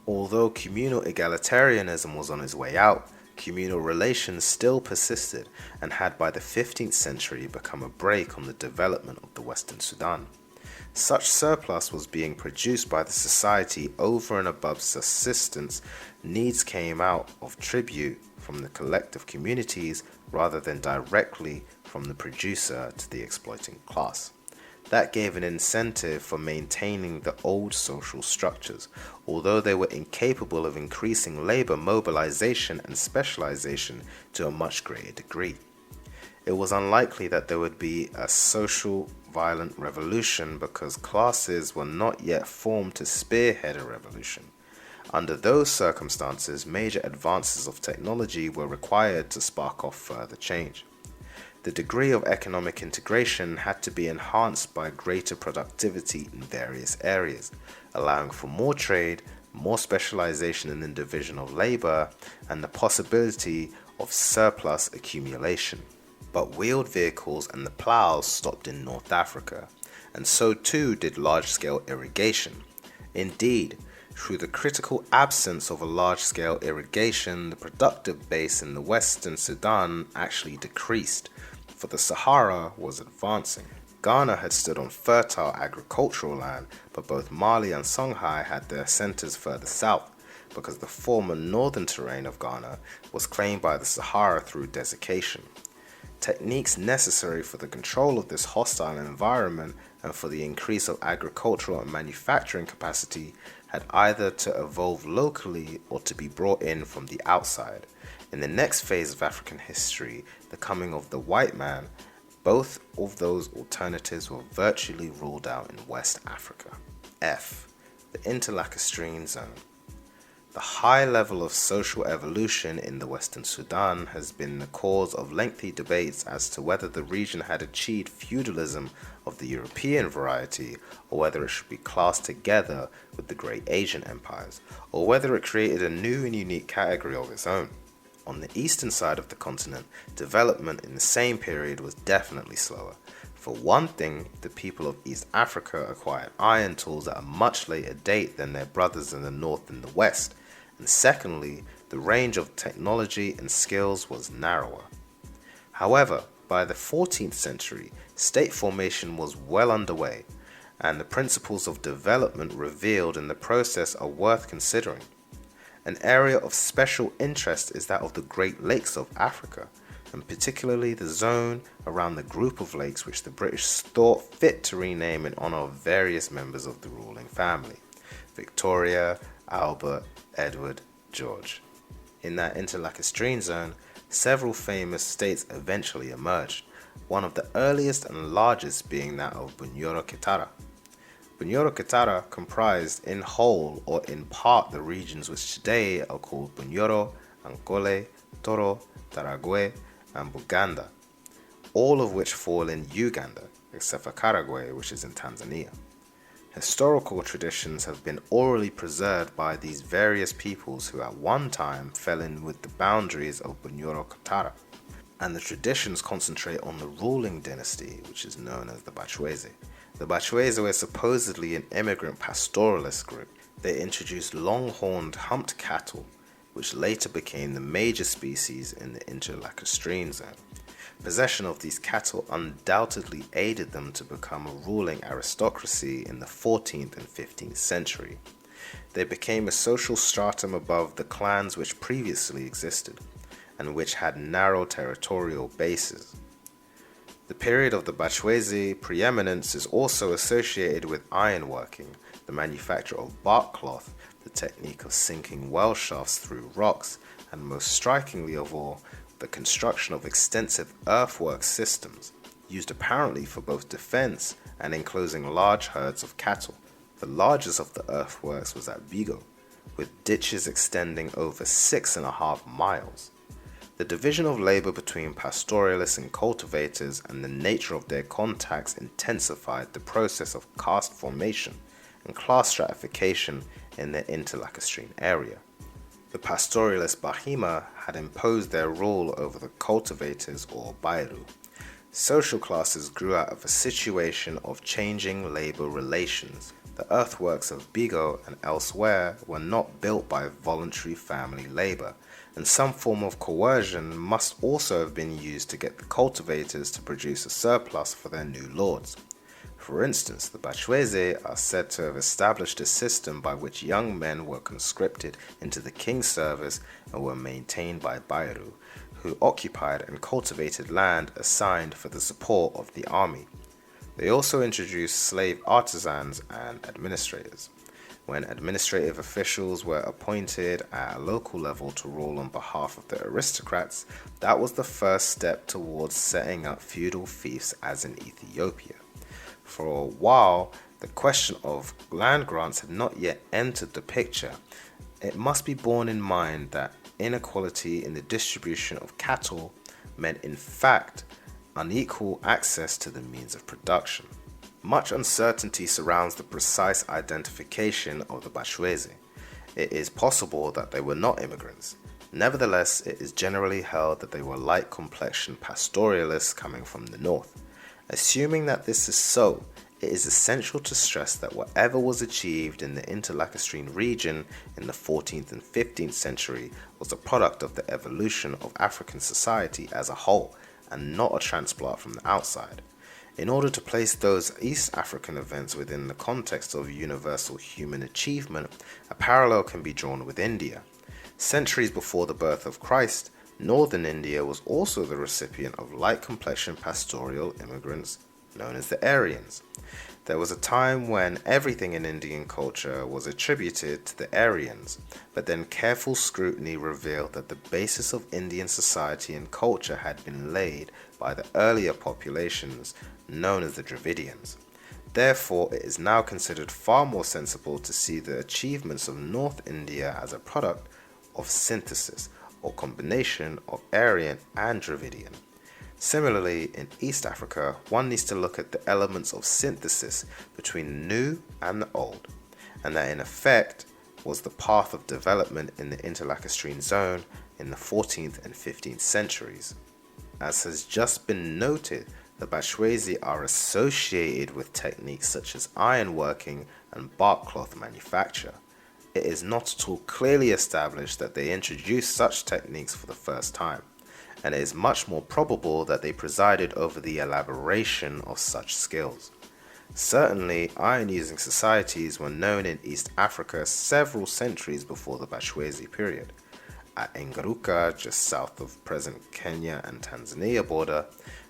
Although communal egalitarianism was on its way out, communal relations still persisted and had by the 15th century become a brake on the development of the Western Sudan. Such surplus was being produced by the society over and above subsistence needs came out of tribute from the collective communities rather than directly from the producer to the exploiting class. That gave an incentive for maintaining the old social structures, although they were incapable of increasing labor mobilization and specialization to a much greater degree. It was unlikely that there would be a social violent revolution because classes were not yet formed to spearhead a revolution. Under those circumstances, major advances of technology were required to spark off further change. The degree of economic integration had to be enhanced by greater productivity in various areas, allowing for more trade, more specialization in the division of labor, and the possibility of surplus accumulation. But wheeled vehicles and the plows stopped in North Africa, and so too did large-scale irrigation. Indeed, through the critical absence of a large-scale irrigation, the productive base in the Western Sudan actually decreased, for the Sahara was advancing. Ghana had stood on fertile agricultural land, but both Mali and Songhai had their centers further south, because the former northern terrain of Ghana was claimed by the Sahara through desiccation. Techniques necessary for the control of this hostile environment and for the increase of agricultural and manufacturing capacity had either to evolve locally or to be brought in from the outside. In the next phase of African history, the coming of the white man, both of those alternatives were virtually ruled out in West Africa. F. The Interlacustrine Zone. The high level of social evolution in the Western Sudan has been the cause of lengthy debates as to whether the region had achieved feudalism of the European variety, or whether it should be classed together with the great Asian empires, or whether it created a new and unique category of its own. On the eastern side of the continent, development in the same period was definitely slower. For one thing, the people of East Africa acquired iron tools at a much later date than their brothers in the north and the west, and secondly, the range of technology and skills was narrower. However, by the 14th century, state formation was well underway, and the principles of development revealed in the process are worth considering. An area of special interest is that of the Great Lakes of Africa, and particularly the zone around the group of lakes which the British thought fit to rename in honor of various members of the ruling family: Victoria, Albert, Edward, George. In that Interlacustrine zone, several famous states eventually emerged, one of the earliest and largest being that of Bunyoro-Kitara. Bunyoro-Kitara comprised in whole or in part the regions which today are called Bunyoro, Ankole, Toro, Taragwe, and Buganda, all of which fall in Uganda, except for Karagwe, which is in Tanzania. Historical traditions have been orally preserved by these various peoples who at one time fell in with the boundaries of Bunyoro-Kitara, and the traditions concentrate on the ruling dynasty, which is known as the Bachweze. The Bachweze were supposedly an immigrant pastoralist group. They introduced long-horned humped cattle, which later became the major species in the Interlacustrine zone. Possession of these cattle undoubtedly aided them to become a ruling aristocracy in the 14th and 15th century. They became a social stratum above the clans which previously existed, and which had narrow territorial bases. The period of the Bachweze preeminence is also associated with ironworking, the manufacture of bark cloth, the technique of sinking well shafts through rocks, and most strikingly of all, the construction of extensive earthwork systems, used apparently for both defense and enclosing large herds of cattle. The largest of the earthworks was at Bigo, with ditches extending over 6.5 miles. The division of labor between pastoralists and cultivators and the nature of their contacts intensified the process of caste formation and class stratification in the Interlacustrine area. The pastoralist Bahima had imposed their rule over the cultivators or Bairu. Social classes grew out of a situation of changing labor relations. The earthworks of Bigo and elsewhere were not built by voluntary family labor, and some form of coercion must also have been used to get the cultivators to produce a surplus for their new lords. For instance, the Bachweze are said to have established a system by which young men were conscripted into the king's service and were maintained by Bairu, who occupied and cultivated land assigned for the support of the army. They also introduced slave artisans and administrators. when administrative officials were appointed at a local level to rule on behalf of the aristocrats, that was the first step towards setting up feudal fiefs as in Ethiopia. For a while, the question of land grants had not yet entered the picture. It must be borne in mind that inequality in the distribution of cattle meant in fact unequal access to the means of production. Much uncertainty surrounds the precise identification of the Bashweze. It is possible that they were not immigrants. Nevertheless, it is generally held that they were light-complexioned pastoralists coming from the north. Assuming that this is so, it is essential to stress that whatever was achieved in the Interlacustrine region in the 14th and 15th century was a product of the evolution of African society as a whole, and not a transplant from the outside. In order to place those East African events within the context of universal human achievement, a parallel can be drawn with India. Centuries before the birth of Christ, northern India was also the recipient of light-complexioned pastoral immigrants known as the Aryans. There was a time when everything in Indian culture was attributed to the Aryans, but then careful scrutiny revealed that the basis of Indian society and culture had been laid by the earlier populations known as the Dravidians. Therefore, it is now considered far more sensible to see the achievements of North India as a product of synthesis or combination of Aryan and Dravidian. Similarly, in East Africa, one needs to look at the elements of synthesis between the new and the old, and that in effect was the path of development in the Interlacustrine zone in the 14th and 15th centuries. As has just been noted, the Bashweze are associated with techniques such as ironworking and bark cloth manufacture. It is not at all clearly established that they introduced such techniques for the first time, and it is much more probable that they presided over the elaboration of such skills. Certainly, iron-using societies were known in East Africa several centuries before the Bashweze period. At Engaruka, just south of present Kenya and Tanzania border,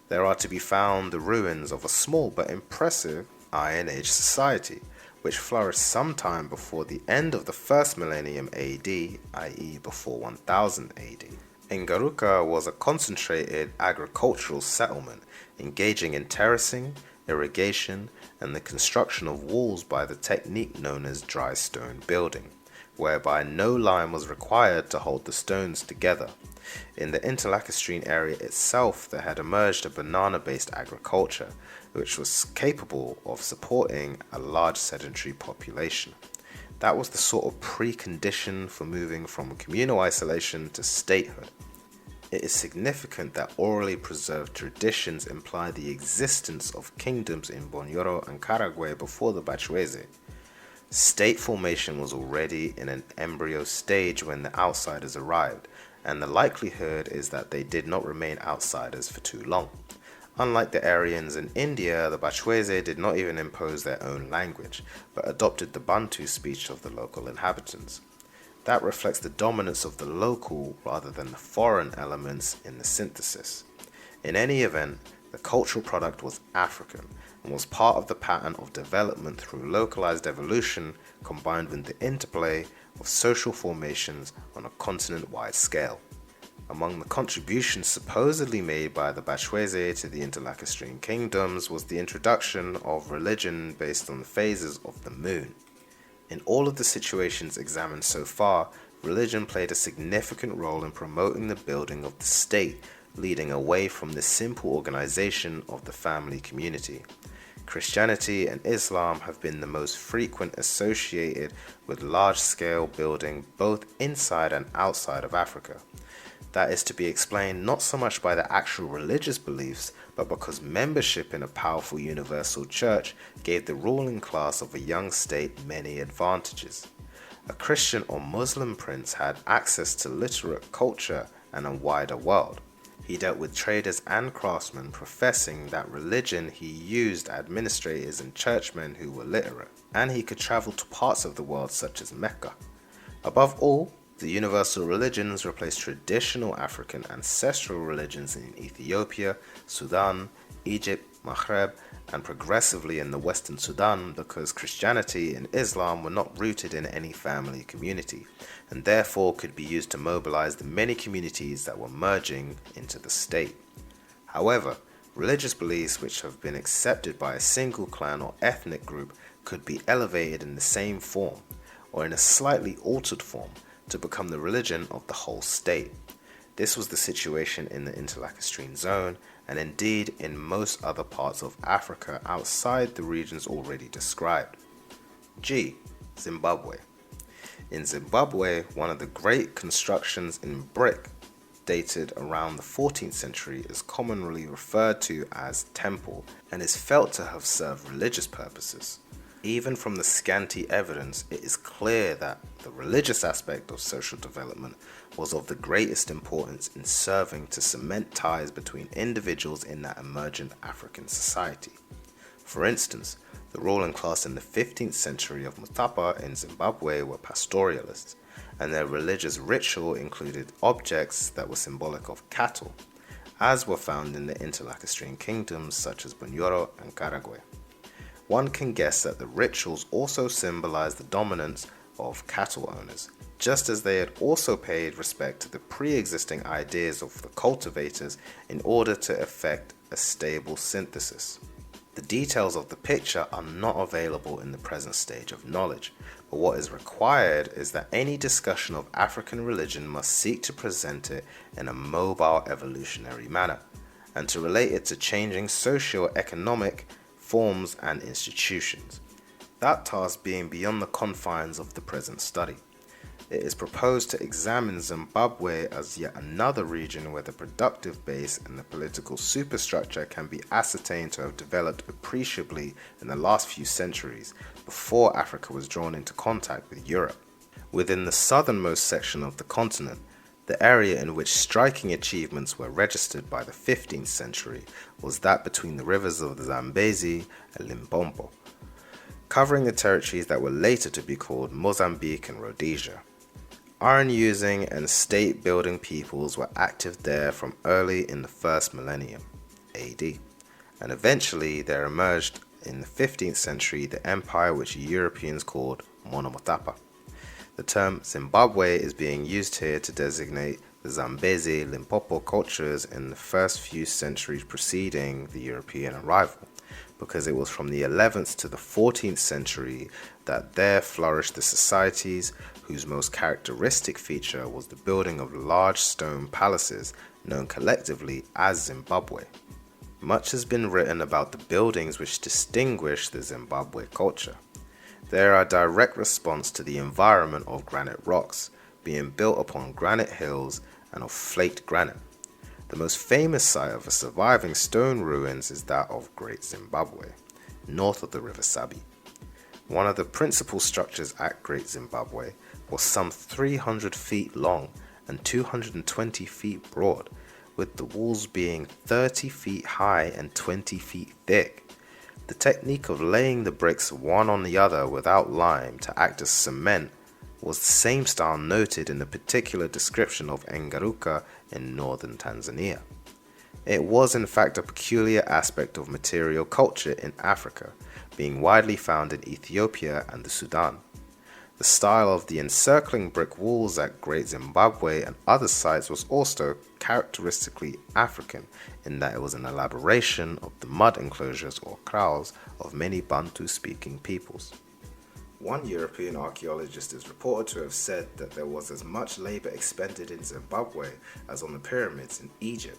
there are to be found the ruins of a small but impressive Iron Age society, which flourished sometime before the end of the first millennium AD, i.e. before 1000 AD. Engaruka was a concentrated agricultural settlement, engaging in terracing, irrigation, and the construction of walls by the technique known as dry stone building, whereby no lime was required to hold the stones together. In the Interlacustrine area itself, there had emerged a banana-based agriculture, which was capable of supporting a large sedentary population. That was the sort of precondition for moving from communal isolation to statehood. It is significant that orally preserved traditions imply the existence of kingdoms in Bunyoro and Karagwe before the Bashweze. State formation was already in an embryo stage when the outsiders arrived, and the likelihood is that they did not remain outsiders for too long. Unlike the Aryans in India, the Bashweze did not even impose their own language, but adopted the Bantu speech of the local inhabitants. That reflects the dominance of the local rather than the foreign elements in the synthesis. In any event, the cultural product was African and was part of the pattern of development through localized evolution combined with the interplay of social formations on a continent-wide scale. Among the contributions supposedly made by the Bashweze to the Interlacustrine kingdoms was the introduction of religion based on the phases of the moon. In all of the situations examined so far, religion played a significant role in promoting the building of the state, leading away from the simple organization of the family community. Christianity and Islam have been the most frequent associated with large-scale building both inside and outside of Africa. That is to be explained not so much by the actual religious beliefs, but because membership in a powerful universal church gave the ruling class of a young state many advantages. A Christian or Muslim prince had access to literate culture and a wider world. He dealt with traders and craftsmen, professing that religion he used administrators and churchmen who were literate, and he could travel to parts of the world such as Mecca. Above all, the universal religions replaced traditional African ancestral religions in Ethiopia, Sudan, Egypt, Maghreb, and progressively in the Western Sudan because Christianity and Islam were not rooted in any family community, and therefore could be used to mobilize the many communities that were merging into the state. However, religious beliefs which have been accepted by a single clan or ethnic group could be elevated in the same form, or in a slightly altered form, to become the religion of the whole state. This was the situation in the Interlacustrine zone, and indeed in most other parts of Africa outside the regions already described. G. Zimbabwe. In Zimbabwe, one of the great constructions in brick dated around the 14th century is commonly referred to as temple and is felt to have served religious purposes. Even from the scanty evidence, it is clear that the religious aspect of social development was of the greatest importance in serving to cement ties between individuals in that emergent African society. For instance, the ruling class in the 15th century of Mutapa in Zimbabwe were pastoralists, and their religious ritual included objects that were symbolic of cattle, as were found in the Interlacustrine kingdoms such as Bunyoro and Karagwe. One can guess that the rituals also symbolized the dominance of cattle owners, just as they had also paid respect to the pre-existing ideas of the cultivators in order to effect a stable synthesis. The details of the picture are not available in the present stage of knowledge, but what is required is that any discussion of African religion must seek to present it in a mobile evolutionary manner, and to relate it to changing socio-economic forms and institutions, that task being beyond the confines of the present study. It is proposed to examine Zimbabwe as yet another region where the productive base and the political superstructure can be ascertained to have developed appreciably in the last few centuries, before Africa was drawn into contact with Europe. Within the southernmost section of the continent, the area in which striking achievements were registered by the 15th century was that between the rivers of the Zambezi and Limpopo, covering the territories that were later to be called Mozambique and Rhodesia. Iron-using and state-building peoples were active there from early in the first millennium AD, and eventually there emerged in the 15th century the empire which Europeans called Monomotapa. The term Zimbabwe is being used here to designate the Zambezi Limpopo cultures in the first few centuries preceding the European arrival, because it was from the 11th to the 14th century that there flourished the societies whose most characteristic feature was the building of large stone palaces known collectively as Zimbabwe. Much has been written about the buildings which distinguish the Zimbabwe culture. They are a direct response to the environment of granite rocks, being built upon granite hills and of flaked granite. The most famous site of a surviving stone ruins is that of Great Zimbabwe, north of the River Sabi. One of the principal structures at Great Zimbabwe was some 300 feet long and 220 feet broad, with the walls being 30 feet high and 20 feet thick. The technique of laying the bricks one on the other without lime to act as cement was the same style noted in the particular description of Engaruka in northern Tanzania. It was in fact a peculiar aspect of material culture in Africa, being widely found in Ethiopia and the Sudan. The style of the encircling brick walls at Great Zimbabwe and other sites was also characteristically African, in that it was an elaboration of the mud enclosures or kraals of many Bantu-speaking peoples. One European archaeologist is reported to have said that there was as much labor expended in Zimbabwe as on the pyramids in Egypt.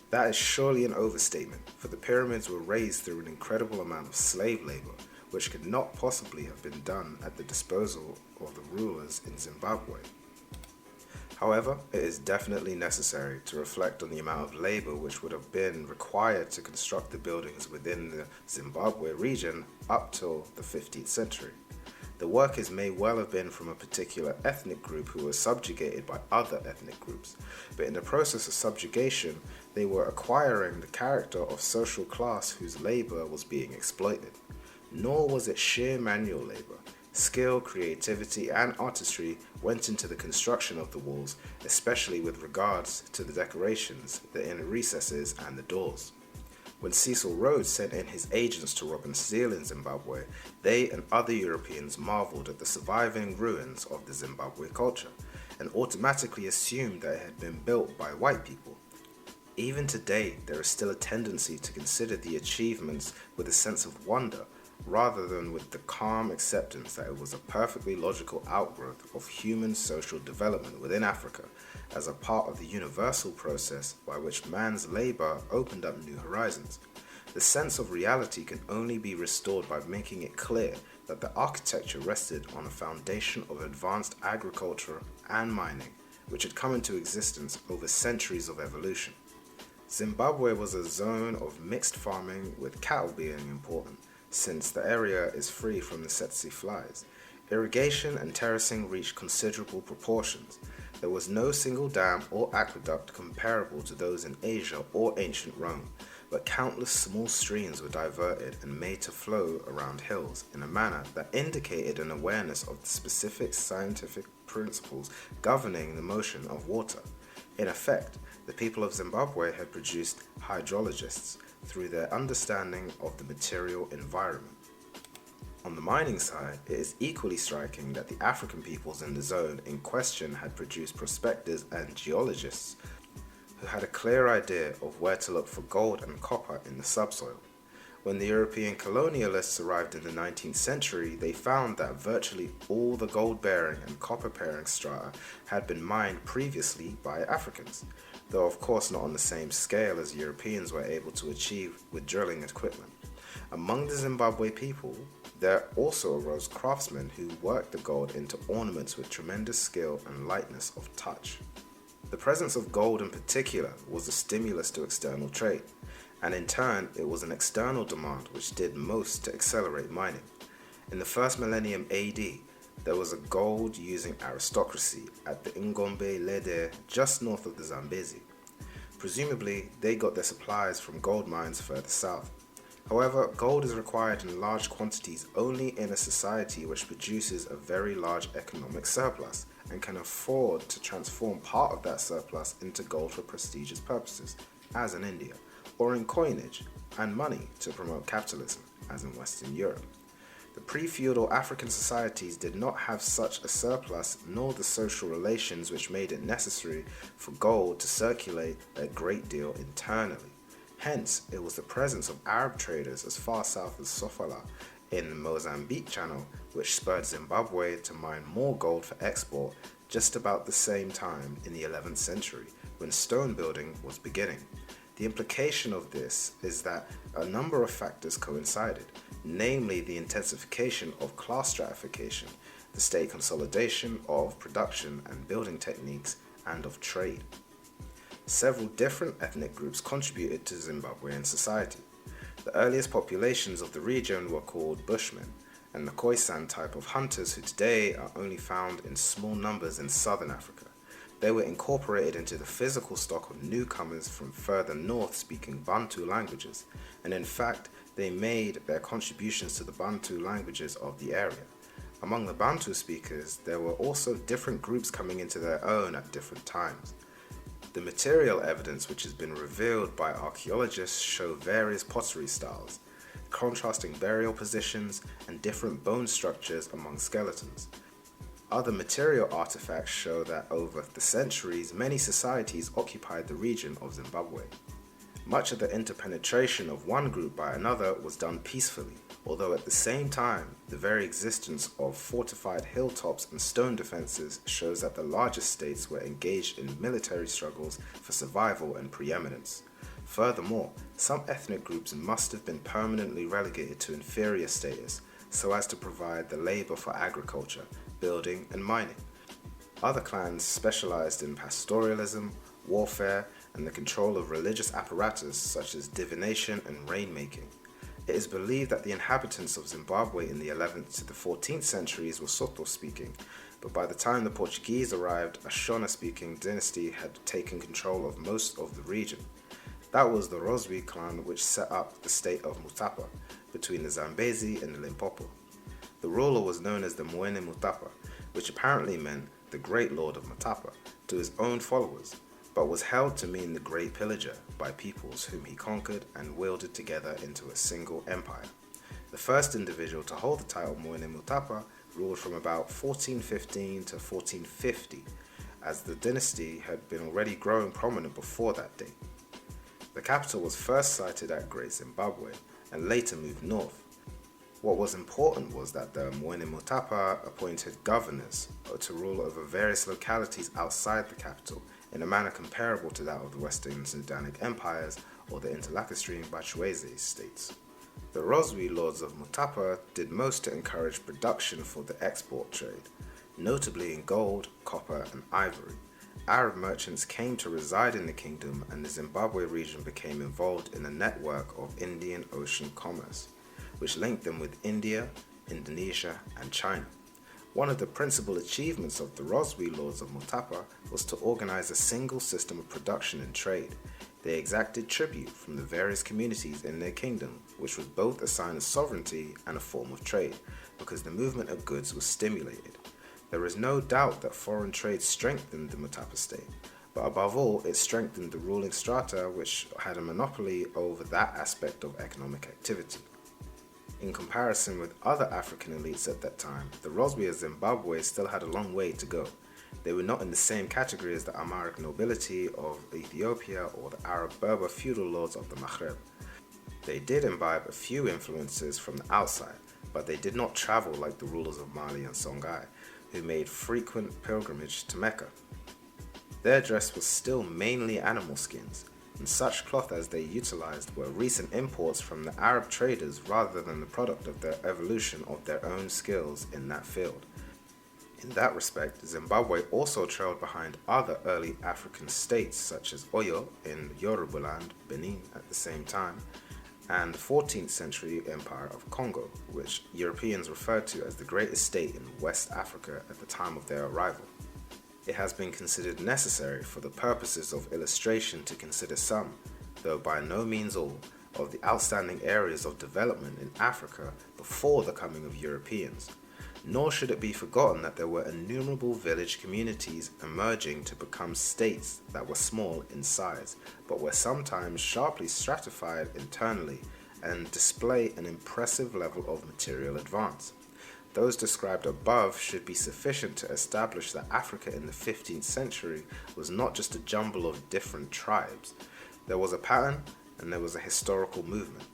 That is surely an overstatement, for the pyramids were raised through an incredible amount of slave labor, which could not possibly have been done at the disposal of the rulers in Zimbabwe. However, it is definitely necessary to reflect on the amount of labor which would have been required to construct the buildings within the Zimbabwe region up till the 15th century. The workers may well have been from a particular ethnic group who were subjugated by other ethnic groups, but in the process of subjugation, they were acquiring the character of social class whose labor was being exploited. Nor was it sheer manual labor. Skill, creativity, and artistry went into the construction of the walls, especially with regards to the decorations, the inner recesses, and the doors. When Cecil Rhodes sent in his agents to rob and steal in Zimbabwe, they and other Europeans marveled at the surviving ruins of the Zimbabwe culture and automatically assumed that it had been built by white people. Even today, there is still a tendency to consider the achievements with a sense of wonder rather than with the calm acceptance that it was a perfectly logical outgrowth of human social development within Africa as a part of the universal process by which man's labor opened up new horizons. The sense of reality can only be restored by making it clear that the architecture rested on a foundation of advanced agriculture and mining, which had come into existence over centuries of evolution. Zimbabwe was a zone of mixed farming, with cattle being important, since the area is free from the tsetse flies. Irrigation and terracing reached considerable proportions. There was no single dam or aqueduct comparable to those in Asia or ancient Rome, but countless small streams were diverted and made to flow around hills in a manner that indicated an awareness of the specific scientific principles governing the motion of water. In effect, the people of Zimbabwe had produced hydrologists through their understanding of the material environment. On the mining side, it is equally striking that the African peoples in the zone in question had produced prospectors and geologists who had a clear idea of where to look for gold and copper in the subsoil. When the European colonialists arrived in the 19th century, they found that virtually all the gold-bearing and copper-bearing strata had been mined previously by Africans, though of course not on the same scale as Europeans were able to achieve with drilling equipment. Among the Zimbabwe people, there also arose craftsmen who worked the gold into ornaments with tremendous skill and lightness of touch. The presence of gold in particular was a stimulus to external trade, and in turn it was an external demand which did most to accelerate mining. In the first millennium AD, there was a gold-using aristocracy at the Ngombe Lede just north of the Zambezi. Presumably, they got their supplies from gold mines further south. However, gold is required in large quantities only in a society which produces a very large economic surplus and can afford to transform part of that surplus into gold for prestigious purposes, as in India, or in coinage and money to promote capitalism, as in Western Europe. The pre-feudal African societies did not have such a surplus nor the social relations which made it necessary for gold to circulate a great deal internally. Hence, it was the presence of Arab traders as far south as Sofala in the Mozambique Channel which spurred Zimbabwe to mine more gold for export just about the same time in the 11th century when stone building was beginning. The implication of this is that a number of factors coincided, namely the intensification of class stratification, the state consolidation of production and building techniques, and of trade. Several different ethnic groups contributed to Zimbabwean society. The earliest populations of the region were called Bushmen, and the Khoisan type of hunters who today are only found in small numbers in southern Africa. They were incorporated into the physical stock of newcomers from further north speaking Bantu languages, and in fact, they made their contributions to the Bantu languages of the area. Among the Bantu speakers, there were also different groups coming into their own at different times. The material evidence which has been revealed by archaeologists show various pottery styles, contrasting burial positions and different bone structures among skeletons. Other material artifacts show that over the centuries, many societies occupied the region of Zimbabwe. Much of the interpenetration of one group by another was done peacefully, although at the same time, the very existence of fortified hilltops and stone defenses shows that the largest states were engaged in military struggles for survival and preeminence. Furthermore, some ethnic groups must have been permanently relegated to inferior status so as to provide the labor for agriculture, building, and mining. Other clans specialized in pastoralism, warfare, and the control of religious apparatus such as divination and rainmaking. It is believed that the inhabitants of Zimbabwe in the 11th to the 14th centuries were Sotho-speaking, but by the time the Portuguese arrived, a Shona-speaking dynasty had taken control of most of the region. That was the Rosby clan which set up the state of Mutapa between the Zambezi and the Limpopo. The ruler was known as the Mwene Mutapa, which apparently meant the Great Lord of Mutapa, to his own followers. but was held to mean the Great Pillager by peoples whom he conquered and wielded together into a single empire. The first individual to hold the title Moene Mutapa ruled from about 1415 to 1450, as the dynasty had been already growing prominent before that date. The capital was first sited at Great Zimbabwe and later moved north. What was important was that the Moene Mutapa appointed governors to rule over various localities outside the capital in a manner comparable to that of the Western Sudanic empires or the interlacustrine Bachweze states. The Roswy lords of Mutapa did most to encourage production for the export trade, notably in gold, copper, and ivory. Arab merchants came to reside in the kingdom, and the Zimbabwe region became involved in a network of Indian Ocean commerce, which linked them with India, Indonesia, and China. One of the principal achievements of the Roswy lords of Mutapa was to organize a single system of production and trade. They exacted tribute from the various communities in their kingdom, which was both a sign of sovereignty and a form of trade, because the movement of goods was stimulated. There is no doubt that foreign trade strengthened the Mutapa state, but above all, it strengthened the ruling strata, which had a monopoly over that aspect of economic activity. In comparison with other African elites at that time, the Roswy of Zimbabwe still had a long way to go. They were not in the same category as the Amharic nobility of Ethiopia or the Arab Berber feudal lords of the Maghreb. They did imbibe a few influences from the outside, but they did not travel like the rulers of Mali and Songhai, who made frequent pilgrimage to Mecca. Their dress was still mainly animal skins, and such cloth as they utilized were recent imports from the Arab traders rather than the product of their evolution of their own skills in that field. In that respect, Zimbabwe also trailed behind other early African states such as Oyo in Yorubaland, Benin at the same time, and the 14th century Empire of Congo, which Europeans referred to as the greatest state in West Africa at the time of their arrival. It has been considered necessary for the purposes of illustration to consider some, though by no means all, of the outstanding areas of development in Africa before the coming of Europeans. Nor should it be forgotten that there were innumerable village communities emerging to become states that were small in size, but were sometimes sharply stratified internally and display an impressive level of material advance. Those described above should be sufficient to establish that Africa in the 15th century was not just a jumble of different tribes. There was a pattern and there was a historical movement.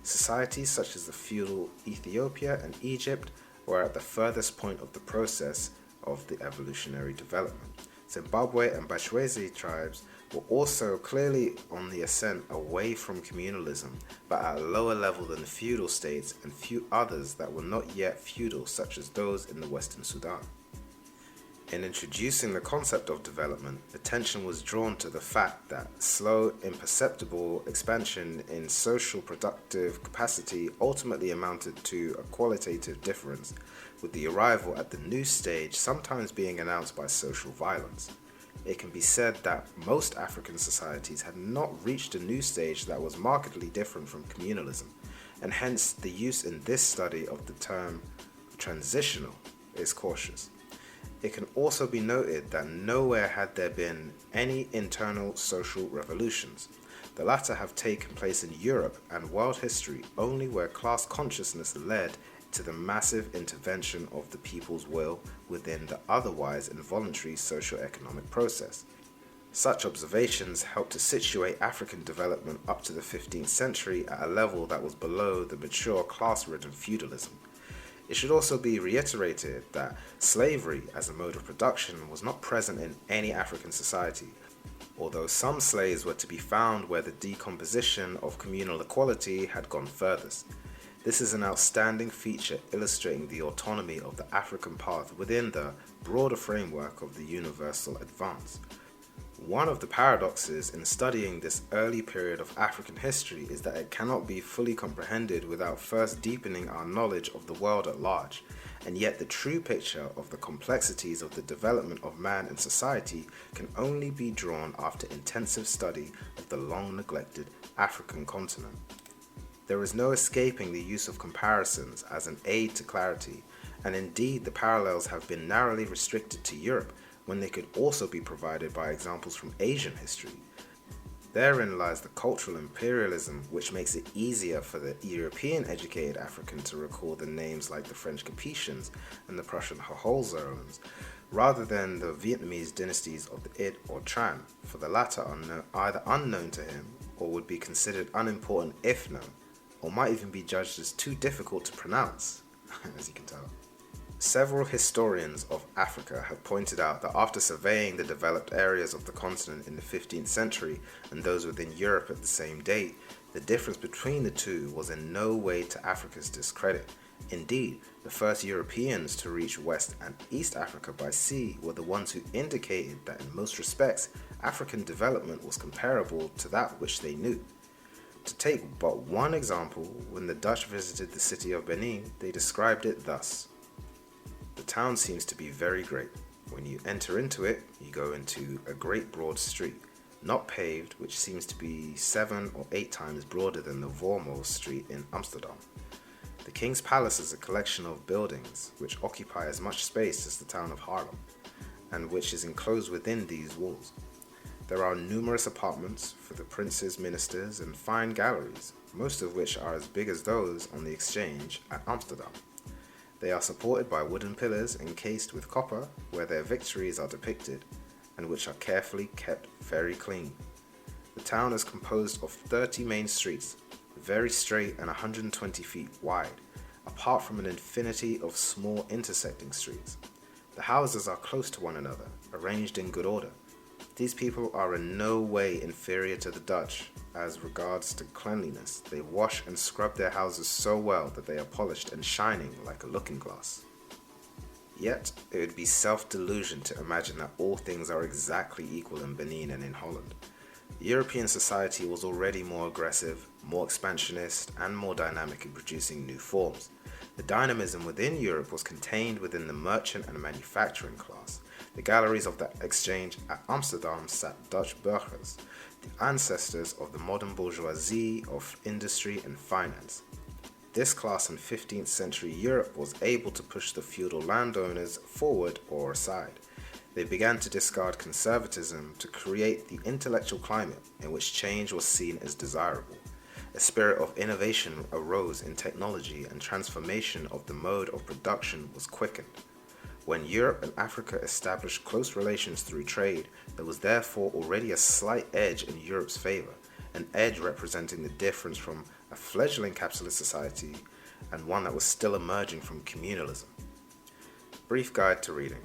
Societies such as the feudal Ethiopia and Egypt were at the furthest point of the process of the evolutionary development. Zimbabwe and Bachweze tribes were also clearly on the ascent away from communalism, but at a lower level than the feudal states and few others that were not yet feudal, such as those in the Western Sudan. In introducing the concept of development, attention was drawn to the fact that slow, imperceptible expansion in social productive capacity ultimately amounted to a qualitative difference, with the arrival at the new stage sometimes being announced by social violence. It can be said that most African societies had not reached a new stage that was markedly different from communalism, and hence the use in this study of the term transitional is cautious. It can also be noted that nowhere had there been any internal social revolutions. The latter have taken place in Europe and world history only where class consciousness led to the massive intervention of the people's will within the otherwise involuntary socio-economic process. Such observations helped to situate African development up to the 15th century at a level that was below the mature class-ridden feudalism. It should also be reiterated that slavery as a mode of production was not present in any African society, although some slaves were to be found where the decomposition of communal equality had gone furthest. This is an outstanding feature illustrating the autonomy of the African path within the broader framework of the universal advance. One of the paradoxes in studying this early period of African history is that it cannot be fully comprehended without first deepening our knowledge of the world at large, and yet the true picture of the complexities of the development of man and society can only be drawn after intensive study of the long-neglected African continent. There is no escaping the use of comparisons as an aid to clarity, and indeed the parallels have been narrowly restricted to Europe, when they could also be provided by examples from Asian history. Therein lies the cultural imperialism, which makes it easier for the European-educated African to recall the names like the French Capetians and the Prussian Hohenzollerns, rather than the Vietnamese dynasties of the Id or Tran, for the latter are either unknown to him or would be considered unimportant if known, or might even be judged as too difficult to pronounce, as you can tell. Several historians of Africa have pointed out that after surveying the developed areas of the continent in the 15th century and those within Europe at the same date, the difference between the two was in no way to Africa's discredit. Indeed, the first Europeans to reach West and East Africa by sea were the ones who indicated that in most respects, African development was comparable to that which they knew. To take but one example, when the Dutch visited the city of Benin, they described it thus. The town seems to be very great. When you enter into it, you go into a great broad street, not paved, which seems to be 7 or 8 times broader than the Voormoos Street in Amsterdam. The King's Palace is a collection of buildings which occupy as much space as the town of Haarlem, and which is enclosed within these walls. There are numerous apartments for the princes, ministers, and fine galleries, most of which are as big as those on the exchange at Amsterdam. They are supported by wooden pillars encased with copper, where their victories are depicted, and which are carefully kept very clean. The town is composed of 30 main streets, very straight and 120 feet wide, apart from an infinity of small intersecting streets. The houses are close to one another, arranged in good order. These people are in no way inferior to the Dutch as regards to cleanliness. They wash and scrub their houses so well that they are polished and shining like a looking glass. Yet, it would be self-delusion to imagine that all things are exactly equal in Benin and in Holland. European society was already more aggressive, more expansionist, and more dynamic in producing new forms. The dynamism within Europe was contained within the merchant and manufacturing class. The galleries of the exchange at Amsterdam sat Dutch burghers, the ancestors of the modern bourgeoisie of industry and finance. This class in 15th century Europe was able to push the feudal landowners forward or aside. They began to discard conservatism to create the intellectual climate in which change was seen as desirable. A spirit of innovation arose in technology, and transformation of the mode of production was quickened. When Europe and Africa established close relations through trade, there was therefore already a slight edge in Europe's favor, an edge representing the difference from a fledgling capitalist society and one that was still emerging from communalism. Brief guide to reading.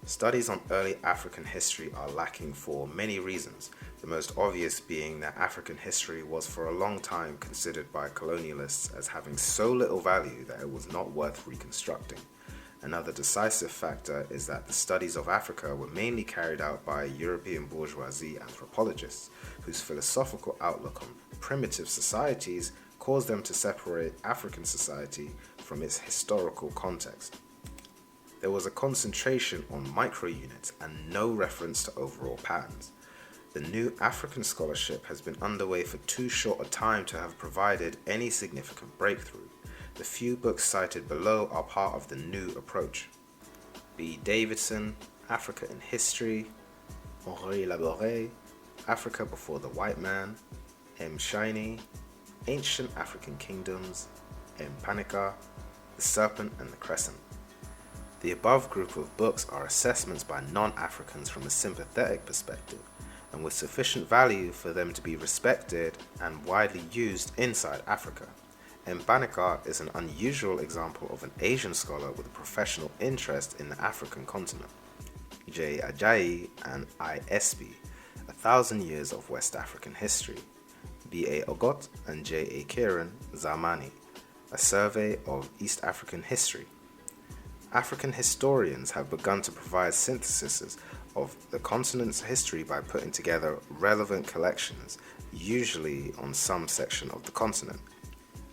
Studies on early African history are lacking for many reasons, the most obvious being that African history was for a long time considered by colonialists as having so little value that it was not worth reconstructing. Another decisive factor is that the studies of Africa were mainly carried out by European bourgeoisie anthropologists, whose philosophical outlook on primitive societies caused them to separate African society from its historical context. There was a concentration on micro-units and no reference to overall patterns. The new African scholarship has been underway for too short a time to have provided any significant breakthrough. The few books cited below are part of the new approach. B. Davidson, Africa in History, Henri Labouré, Africa Before the White Man, M. Shiney, Ancient African Kingdoms, M. Panica, The Serpent and the Crescent. The above group of books are assessments by non-Africans from a sympathetic perspective, and with sufficient value for them to be respected and widely used inside Africa. Mbanaka is an unusual example of an Asian scholar with a professional interest in the African continent. J. Ajayi and I. Espy, 1,000 Years of West African History. B. A. Ogot and J. A. Kieran, Zamani, A Survey of East African History. African historians have begun to provide syntheses of the continent's history by putting together relevant collections, usually on some section of the continent,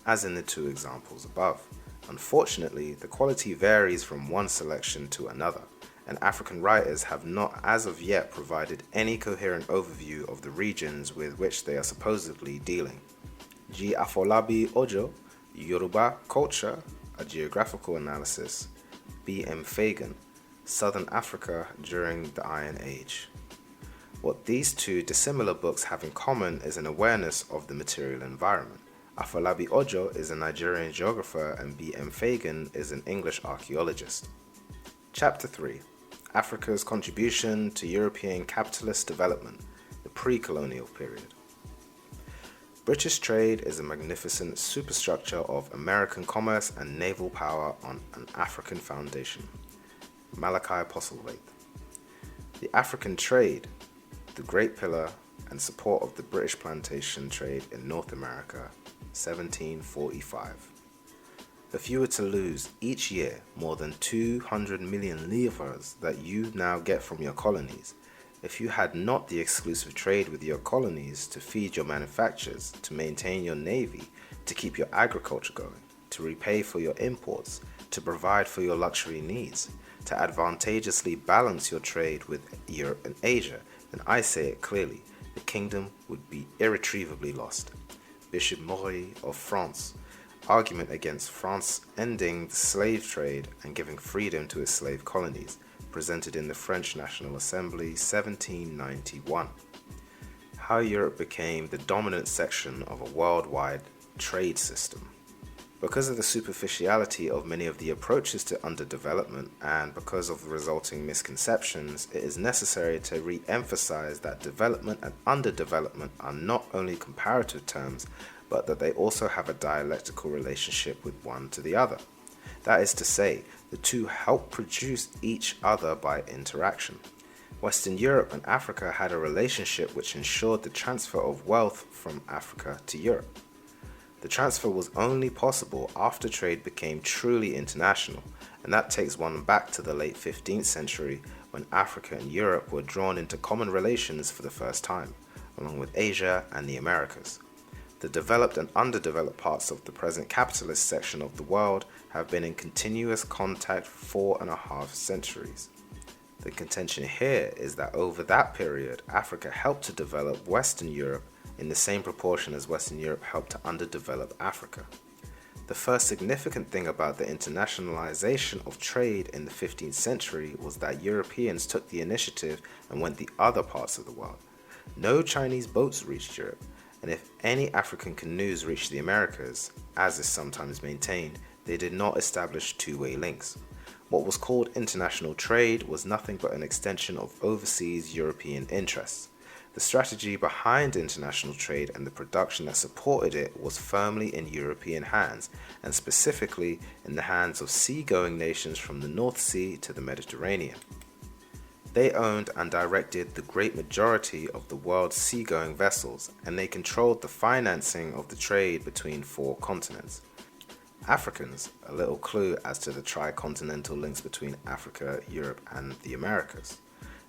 as in the two examples above. Unfortunately, the quality varies from one selection to another, and African writers have not as of yet provided any coherent overview of the regions with which they are supposedly dealing. G. Afolabi Ojo, Yoruba Culture, A Geographical Analysis. B. M. Fagan, Southern Africa during the Iron Age. What these two dissimilar books have in common is an awareness of the material environment. Afolabi Ojo is a Nigerian geographer and B.M. Fagan is an English archaeologist. Chapter 3: Africa's Contribution to European Capitalist Development, the Pre-Colonial Period. British trade is a magnificent superstructure of American commerce and naval power on an African foundation. Malachi Postlewaite. The African trade, the great pillar and support of the British plantation trade in North America, 1745. If you were to lose each year more than 200 million livres that you now get from your colonies, if you had not the exclusive trade with your colonies to feed your manufactures, to maintain your navy, to keep your agriculture going, to repay for your imports, to provide for your luxury needs, to advantageously balance your trade with Europe and Asia, then I say it clearly, the kingdom would be irretrievably lost. Bishop Maury of France, argument against France ending the slave trade and giving freedom to its slave colonies, presented in the French National Assembly, 1791. How Europe became the dominant section of a worldwide trade system. Because of the superficiality of many of the approaches to underdevelopment and because of the resulting misconceptions, it is necessary to re-emphasize that development and underdevelopment are not only comparative terms, but that they also have a dialectical relationship with one to the other. That is to say, the two help produce each other by interaction. Western Europe and Africa had a relationship which ensured the transfer of wealth from Africa to Europe. The transfer was only possible after trade became truly international, and that takes one back to the late 15th century when Africa and Europe were drawn into common relations for the first time, along with Asia and the Americas. The developed and underdeveloped parts of the present capitalist section of the world have been in continuous contact for 4.5 centuries. The contention here is that over that period, Africa helped to develop Western Europe in the same proportion as Western Europe helped to underdevelop Africa. The first significant thing about the internationalization of trade in the 15th century was that Europeans took the initiative and went the other parts of the world. No Chinese boats reached Europe, and if any African canoes reached the Americas, as is sometimes maintained, they did not establish two-way links. What was called international trade was nothing but an extension of overseas European interests. The strategy behind international trade and the production that supported it was firmly in European hands, and specifically in the hands of seagoing nations from the North Sea to the Mediterranean. They owned and directed the great majority of the world's seagoing vessels, and they controlled the financing of the trade between 4 continents. Africans, a little clue as to the tricontinental links between Africa, Europe, and the Americas.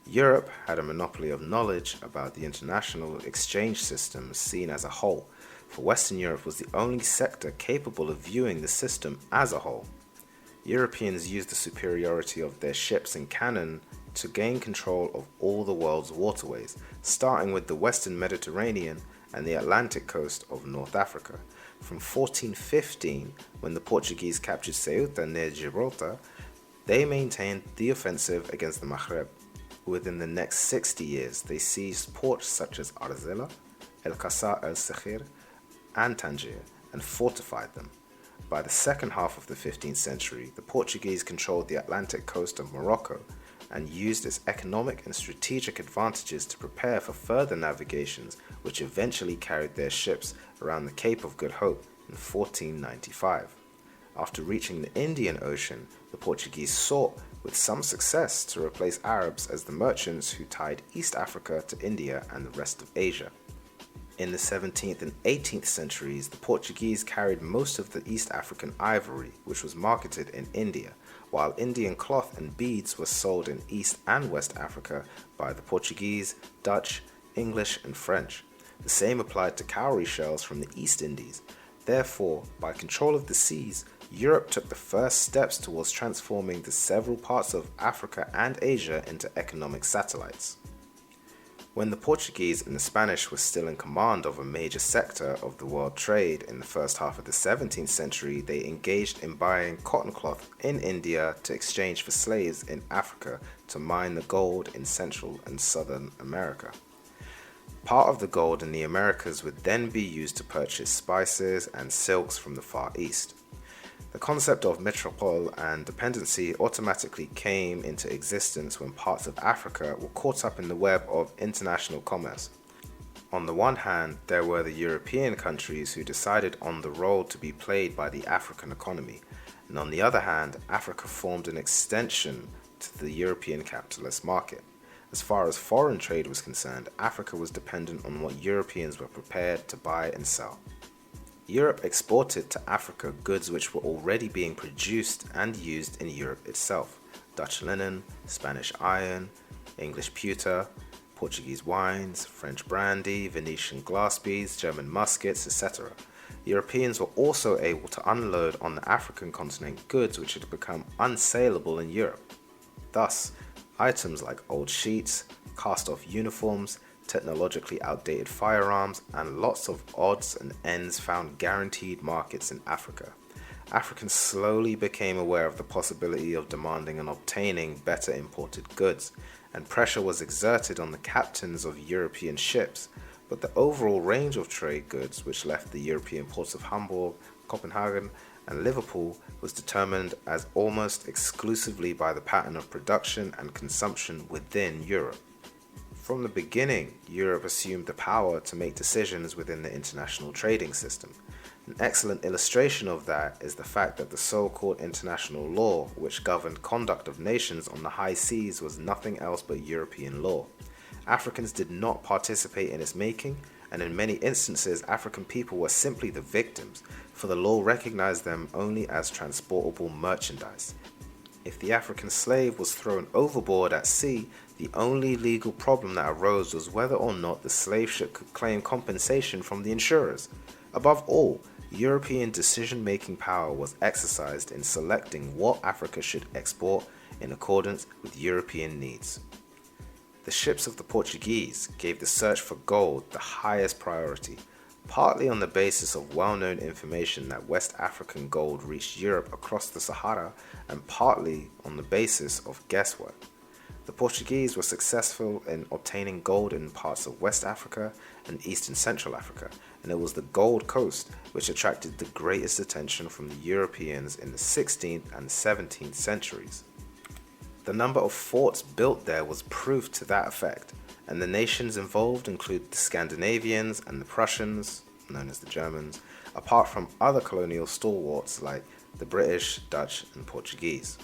Europe had a monopoly of knowledge about the international exchange system seen as a whole, for Western Europe was the only sector capable of viewing the system as a whole. Europeans used the superiority of their ships and cannon to gain control of all the world's waterways, starting with the Western Mediterranean and the Atlantic coast of North Africa. From 1415, when the Portuguese captured Ceuta near Gibraltar, they maintained the offensive against the Maghreb. Within the next 60 years, they seized ports such as Arzela, El Qasar el Sekhir, and Tangier, and fortified them. By the second half of the 15th century, the Portuguese controlled the Atlantic coast of Morocco and used its economic and strategic advantages to prepare for further navigations, which eventually carried their ships around the Cape of Good Hope in 1495. After reaching the Indian Ocean, the Portuguese sought, with some success, to replace Arabs as the merchants who tied East Africa to India and the rest of Asia. In the 17th and 18th centuries, the Portuguese carried most of the East African ivory, which was marketed in India, while Indian cloth and beads were sold in East and West Africa by the Portuguese, Dutch, English, and French. The same applied to cowrie shells from the East Indies. Therefore, by control of the seas, Europe took the first steps towards transforming the several parts of Africa and Asia into economic satellites. When the Portuguese and the Spanish were still in command of a major sector of the world trade in the first half of the 17th century, they engaged in buying cotton cloth in India to exchange for slaves in Africa to mine the gold in Central and Southern America. Part of the gold in the Americas would then be used to purchase spices and silks from the Far East. The concept of metropole and dependency automatically came into existence when parts of Africa were caught up in the web of international commerce. On the one hand, there were the European countries who decided on the role to be played by the African economy, and on the other hand, Africa formed an extension to the European capitalist market. As far as foreign trade was concerned, Africa was dependent on what Europeans were prepared to buy and sell. Europe exported to Africa goods which were already being produced and used in Europe itself: Dutch linen, Spanish iron, English pewter, Portuguese wines, French brandy, Venetian glass beads, German muskets, etc. Europeans were also able to unload on the African continent goods which had become unsaleable in Europe. Thus, items like old sheets, cast-off uniforms, technologically outdated firearms, and lots of odds and ends found guaranteed markets in Africa. Africans slowly became aware of the possibility of demanding and obtaining better imported goods, and pressure was exerted on the captains of European ships, but the overall range of trade goods which left the European ports of Hamburg, Copenhagen, and Liverpool was determined as almost exclusively by the pattern of production and consumption within Europe. From the beginning, Europe assumed the power to make decisions within the international trading system. An excellent illustration of that is the fact that the so-called international law, which governed conduct of nations on the high seas, was nothing else but European law. Africans did not participate in its making, and in many instances African people were simply the victims, for the law recognized them only as transportable merchandise. If the African slave was thrown overboard at sea, the only legal problem that arose was whether or not the slave ship could claim compensation from the insurers. Above all, European decision-making power was exercised in selecting what Africa should export in accordance with European needs. The ships of the Portuguese gave the search for gold the highest priority, partly on the basis of well-known information that West African gold reached Europe across the Sahara, and partly on the basis of guesswork. The Portuguese were successful in obtaining gold in parts of West Africa and East and Central Africa, and it was the Gold Coast which attracted the greatest attention from the Europeans in the 16th and 17th centuries. The number of forts built there was proof to that effect, and the nations involved include the Scandinavians and the Prussians, known as the Germans, apart from other colonial stalwarts like the British, Dutch, and Portuguese.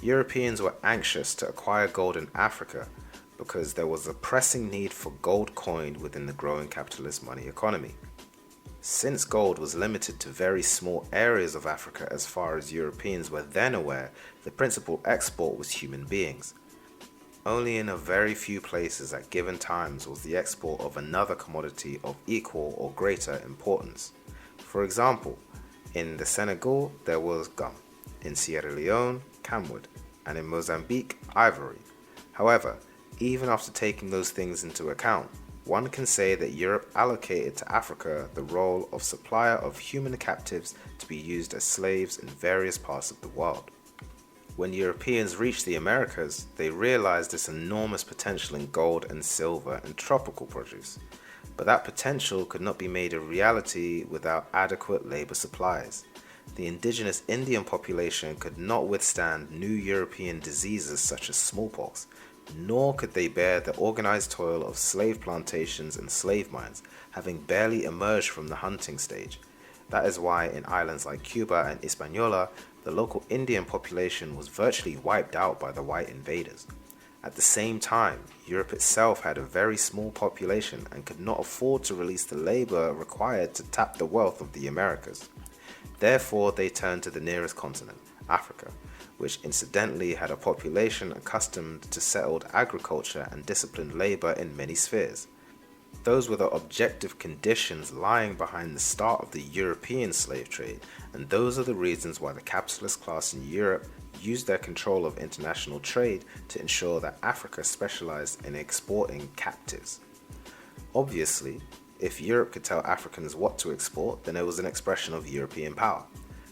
Europeans were anxious to acquire gold in Africa because there was a pressing need for gold coined within the growing capitalist money economy. Since gold was limited to very small areas of Africa as far as Europeans were then aware, the principal export was human beings. Only in a very few places at given times was the export of another commodity of equal or greater importance. For example, in the Senegal there was gum, in Sierra Leone, camwood, and in Mozambique, ivory. However, even after taking those things into account, one can say that Europe allocated to Africa the role of supplier of human captives to be used as slaves in various parts of the world. When Europeans reached the Americas, they realized this enormous potential in gold and silver and tropical produce. But that potential could not be made a reality without adequate labor supplies. The indigenous Indian population could not withstand new European diseases such as smallpox, nor could they bear the organized toil of slave plantations and slave mines, having barely emerged from the hunting stage. That is why in islands like Cuba and Hispaniola, the local Indian population was virtually wiped out by the white invaders. At the same time, Europe itself had a very small population and could not afford to release the labor required to tap the wealth of the Americas. Therefore, they turned to the nearest continent, Africa, which incidentally had a population accustomed to settled agriculture and disciplined labor in many spheres. Those were the objective conditions lying behind the start of the European slave trade, and those are the reasons why the capitalist class in Europe used their control of international trade to ensure that Africa specialized in exporting captives. Obviously, if Europe could tell Africans what to export, then it was an expression of European power.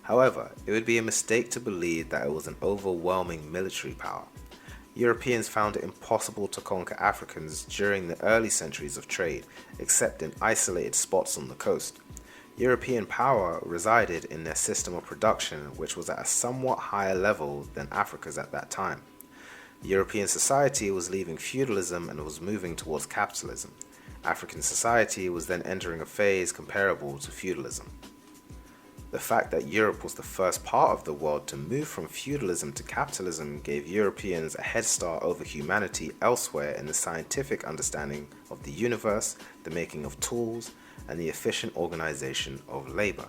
However, it would be a mistake to believe that it was an overwhelming military power. Europeans found it impossible to conquer Africans during the early centuries of trade, except in isolated spots on the coast. European power resided in their system of production, which was at a somewhat higher level than Africa's at that time. European society was leaving feudalism and was moving towards capitalism. African society was then entering a phase comparable to feudalism. The fact that Europe was the first part of the world to move from feudalism to capitalism gave Europeans a head start over humanity elsewhere in the scientific understanding of the universe, the making of tools, and the efficient organization of labor.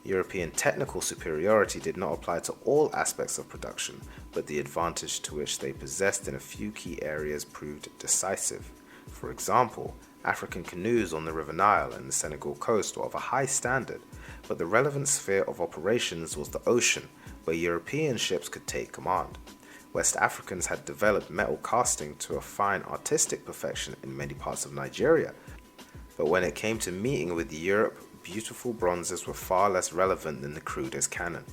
European technical superiority did not apply to all aspects of production, but the advantage to which they possessed in a few key areas proved decisive. For example, African canoes on the River Nile and the Senegal coast were of a high standard, but the relevant sphere of operations was the ocean, where European ships could take command. West Africans had developed metal casting to a fine artistic perfection in many parts of Nigeria, but when it came to meeting with Europe, beautiful bronzes were far less relevant than the crudest cannon.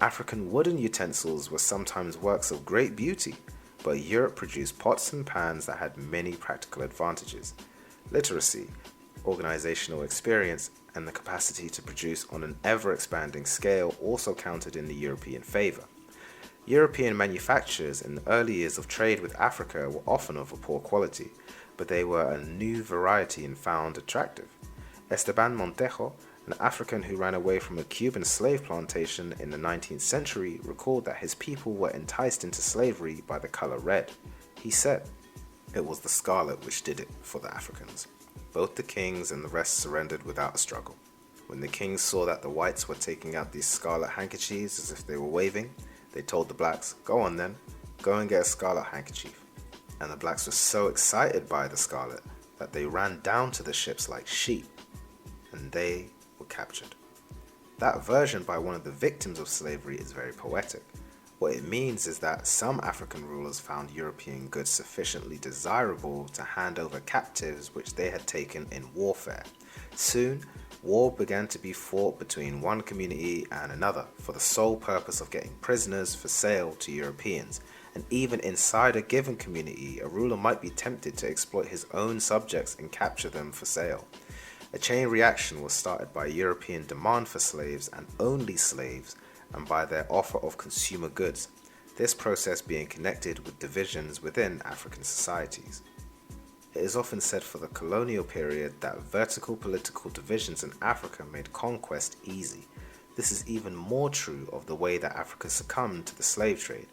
African wooden utensils were sometimes works of great beauty, but Europe produced pots and pans that had many practical advantages. Literacy, organizational experience, and the capacity to produce on an ever-expanding scale also counted in the European favor. European manufacturers in the early years of trade with Africa were often of a poor quality, but they were a new variety and found attractive. Esteban Montejo, an African who ran away from a Cuban slave plantation in the 19th century, recalled that his people were enticed into slavery by the color red. He said, "It was the scarlet which did it for the Africans. Both the kings and the rest surrendered without a struggle. When the kings saw that the whites were taking out these scarlet handkerchiefs as if they were waving, they told the blacks, 'Go on then, go and get a scarlet handkerchief.' And the blacks were so excited by the scarlet that they ran down to the ships like sheep, and they were captured." That version by one of the victims of slavery is very poetic. What it means is that some African rulers found European goods sufficiently desirable to hand over captives which they had taken in warfare. Soon, war began to be fought between one community and another for the sole purpose of getting prisoners for sale to Europeans, and even inside a given community, a ruler might be tempted to exploit his own subjects and capture them for sale. A chain reaction was started by European demand for slaves and only slaves, and by their offer of consumer goods, this process being connected with divisions within African societies. It is often said for the colonial period that vertical political divisions in Africa made conquest easy. This is even more true of the way that Africa succumbed to the slave trade.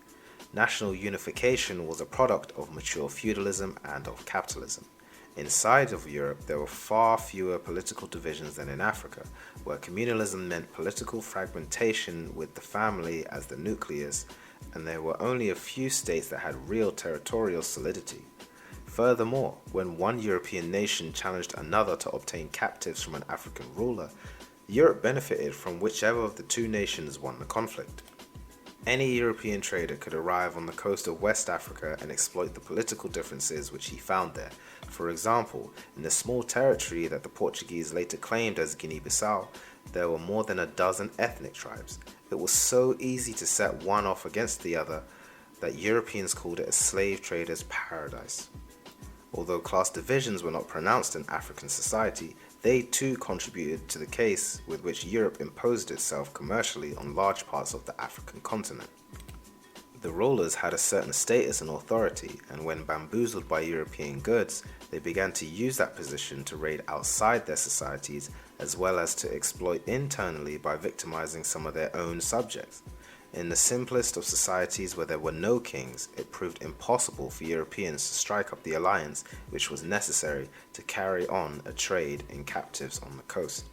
National unification was a product of mature feudalism and of capitalism. Inside of Europe, there were far fewer political divisions than in Africa, where communalism meant political fragmentation with the family as the nucleus, and there were only a few states that had real territorial solidity. Furthermore, when one European nation challenged another to obtain captives from an African ruler, Europe benefited from whichever of the two nations won the conflict. Any European trader could arrive on the coast of West Africa and exploit the political differences which he found there. For example, in the small territory that the Portuguese later claimed as Guinea-Bissau, there were more than a dozen ethnic tribes. It was so easy to set one off against the other that Europeans called it a slave trader's paradise. Although class divisions were not pronounced in African society, they too contributed to the case with which Europe imposed itself commercially on large parts of the African continent. The rulers had a certain status and authority, and when bamboozled by European goods, they began to use that position to raid outside their societies, as well as to exploit internally by victimizing some of their own subjects. In the simplest of societies where there were no kings, it proved impossible for Europeans to strike up the alliance which was necessary to carry on a trade in captives on the coast.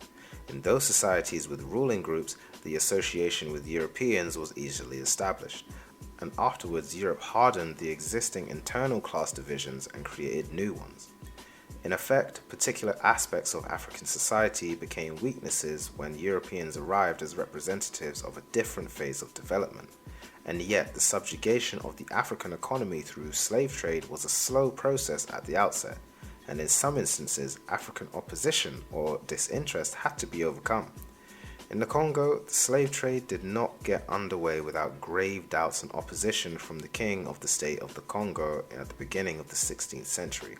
In those societies with ruling groups, the association with Europeans was easily established, and afterwards Europe hardened the existing internal class divisions and created new ones. In effect, particular aspects of African society became weaknesses when Europeans arrived as representatives of a different phase of development, and yet the subjugation of the African economy through slave trade was a slow process at the outset, and in some instances African opposition or disinterest had to be overcome. In the Congo, the slave trade did not get underway without grave doubts and opposition from the king of the state of the Congo at the beginning of the 16th century.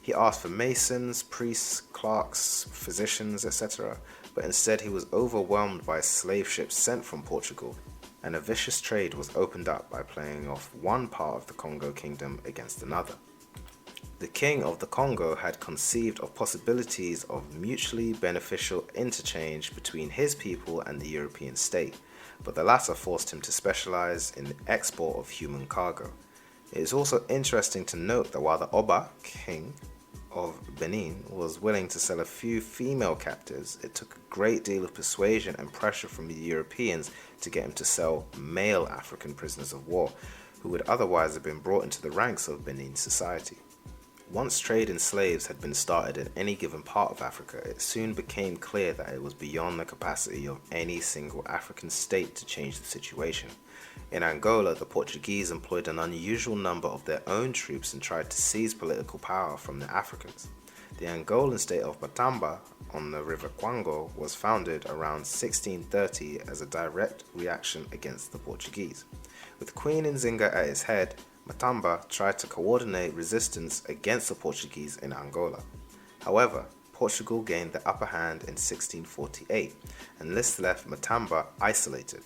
He asked for masons, priests, clerks, physicians, etc., but instead he was overwhelmed by slave ships sent from Portugal, and a vicious trade was opened up by playing off one part of the Congo kingdom against another. The king of the Congo had conceived of possibilities of mutually beneficial interchange between his people and the European state, but the latter forced him to specialize in the export of human cargo. It is also interesting to note that while the Oba, king of Benin, was willing to sell a few female captives, it took a great deal of persuasion and pressure from the Europeans to get him to sell male African prisoners of war, who would otherwise have been brought into the ranks of Benin society. Once trade in slaves had been started in any given part of Africa, it soon became clear that it was beyond the capacity of any single African state to change the situation. In Angola, the Portuguese employed an unusual number of their own troops and tried to seize political power from the Africans. The Angolan state of Matamba on the river Kwango was founded around 1630 as a direct reaction against the Portuguese. With Queen Nzinga at its head, Matamba tried to coordinate resistance against the Portuguese in Angola. However, Portugal gained the upper hand in 1648, and this left Matamba isolated.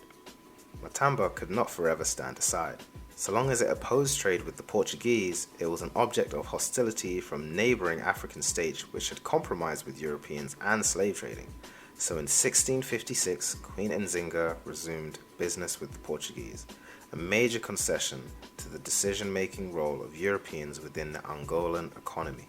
Matamba could not forever stand aside. So long as it opposed trade with the Portuguese, it was an object of hostility from neighboring African states which had compromised with Europeans and slave trading. So in 1656, Queen Nzinga resumed business with the Portuguese, a major concession to the decision-making role of Europeans within the Angolan economy.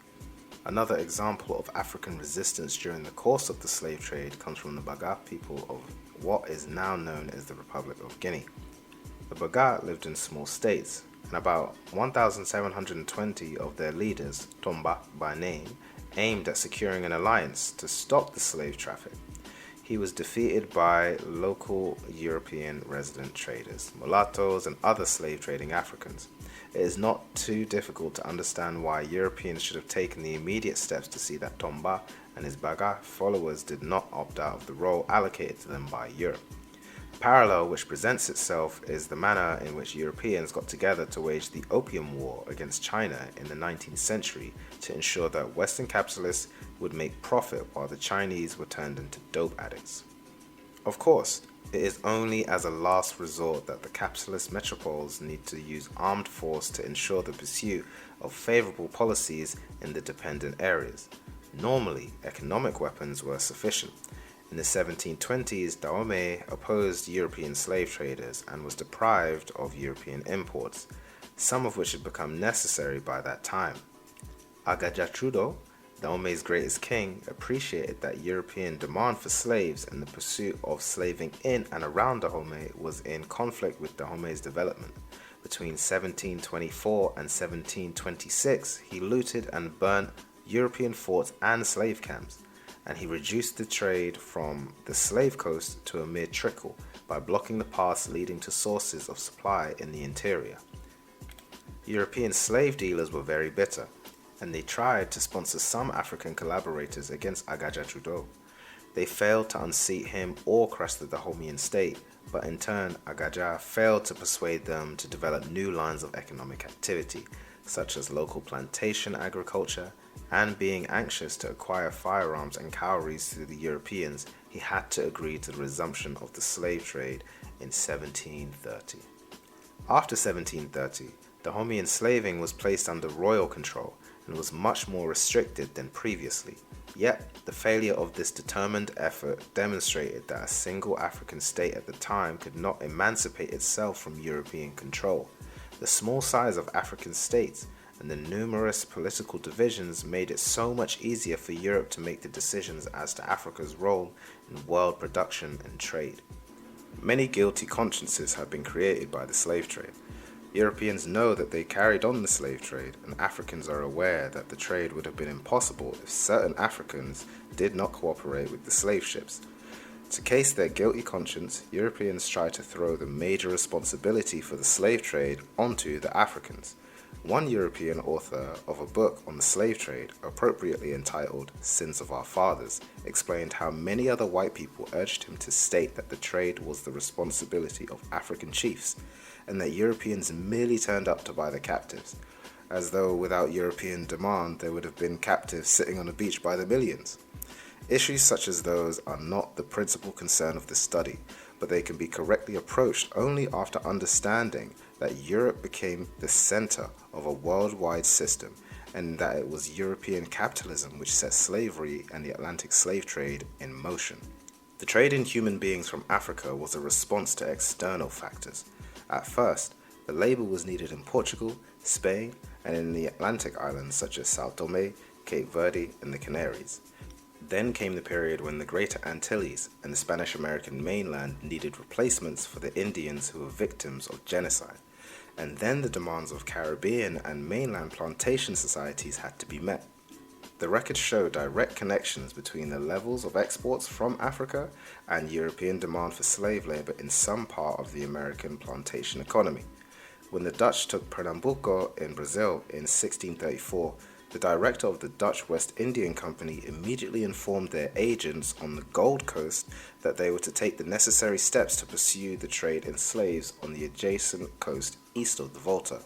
Another example of African resistance during the course of the slave trade comes from the Baga people of what is now known as the Republic of Guinea. The Baga lived in small states, and about 1,720 of their leaders, Tomba by name, aimed at securing an alliance to stop the slave traffic. He was defeated by local European resident traders, mulattoes, and other slave trading Africans. It is not too difficult to understand why Europeans should have taken the immediate steps to see that Tomba and his Baga followers did not opt out of the role allocated to them by Europe. A parallel which presents itself is the manner in which Europeans got together to wage the Opium War against China in the 19th century to ensure that Western capitalists would make profit while the Chinese were turned into dope addicts. Of course, it is only as a last resort that the capitalist metropoles need to use armed force to ensure the pursuit of favorable policies in the dependent areas. Normally, economic weapons were sufficient. In the 1720s, Dahomey opposed European slave traders and was deprived of European imports, some of which had become necessary by that time. Agajatrudo, Dahomey's greatest king, appreciated that European demand for slaves and the pursuit of slaving in and around Dahomey was in conflict with Dahomey's development. Between 1724 and 1726, he looted and burnt European forts and slave camps, and he reduced the trade from the slave coast to a mere trickle by blocking the paths leading to sources of supply in the interior. European slave dealers were very bitter, and they tried to sponsor some African collaborators against Agajatrudo. They failed to unseat him or crush the Dahomeyan state, but in turn Agaja failed to persuade them to develop new lines of economic activity, such as local plantation agriculture, and being anxious to acquire firearms and cowries through the Europeans, he had to agree to the resumption of the slave trade in 1730. After 1730, Dahomeyan slaving was placed under royal control and was much more restricted than previously. Yet, the failure of this determined effort demonstrated that a single African state at the time could not emancipate itself from European control. The small size of African states and the numerous political divisions made it so much easier for Europe to make the decisions as to Africa's role in world production and trade. Many guilty consciences have been created by the slave trade. Europeans know that they carried on the slave trade, and Africans are aware that the trade would have been impossible if certain Africans did not cooperate with the slave ships. To case their guilty conscience, Europeans try to throw the major responsibility for the slave trade onto the Africans. One European author of a book on the slave trade, appropriately entitled Sins of Our Fathers, explained how many other white people urged him to state that the trade was the responsibility of African chiefs, and that Europeans merely turned up to buy the captives, as though without European demand there would have been captives sitting on a beach by the millions. Issues such as those are not the principal concern of this study, but they can be correctly approached only after understanding that Europe became the center of a worldwide system, and that it was European capitalism which set slavery and the Atlantic slave trade in motion. The trade in human beings from Africa was a response to external factors. At first, the labor was needed in Portugal, Spain, and in the Atlantic islands such as Sao Tome, Cape Verde, and the Canaries. Then came the period when the Greater Antilles and the Spanish-American mainland needed replacements for the Indians who were victims of genocide. And then the demands of Caribbean and mainland plantation societies had to be met. The records show direct connections between the levels of exports from Africa and European demand for slave labor in some part of the American plantation economy. When the Dutch took Pernambuco in Brazil in 1634, the director of the Dutch West Indian Company immediately informed their agents on the Gold Coast that they were to take the necessary steps to pursue the trade in slaves on the adjacent coast east of the Volta,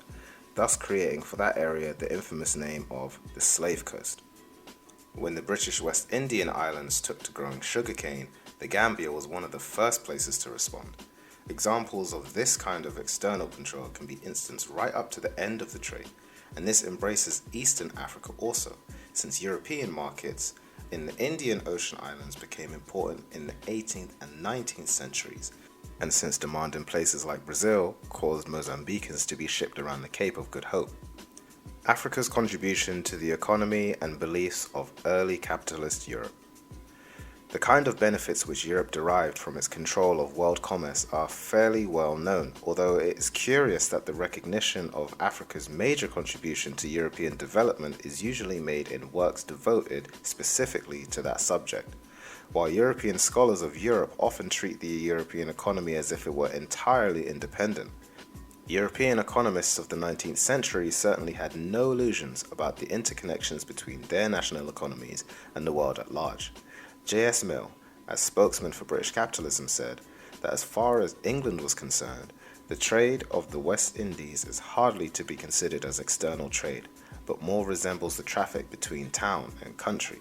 thus creating for that area the infamous name of the Slave Coast. When the British West Indian Islands took to growing sugarcane, the Gambia was one of the first places to respond. Examples of this kind of external control can be instanced right up to the end of the trade, and this embraces Eastern Africa also, since European markets in the Indian Ocean islands became important in the 18th and 19th centuries, and since demand in places like Brazil caused Mozambicans to be shipped around the Cape of Good Hope. Africa's contribution to the economy and beliefs of early capitalist Europe. The kind of benefits which Europe derived from its control of world commerce are fairly well known, although it is curious that the recognition of Africa's major contribution to European development is usually made in works devoted specifically to that subject. While European scholars of Europe often treat the European economy as if it were entirely independent, European economists of the 19th century certainly had no illusions about the interconnections between their national economies and the world at large. J.S. Mill, as spokesman for British capitalism, said that as far as England was concerned, the trade of the West Indies is hardly to be considered as external trade, but more resembles the traffic between town and country.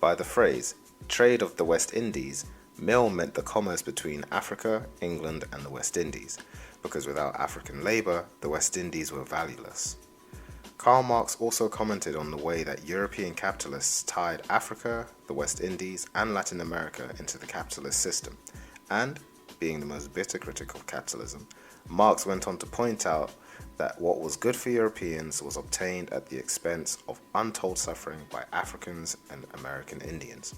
By the phrase, trade of the West Indies, Mill meant the commerce between Africa, England, and the West Indies, because without African labor, the West Indies were valueless. Karl Marx also commented on the way that European capitalists tied Africa, the West Indies, and Latin America into the capitalist system, and, being the most bitter critic of capitalism, Marx went on to point out that what was good for Europeans was obtained at the expense of untold suffering by Africans and American Indians.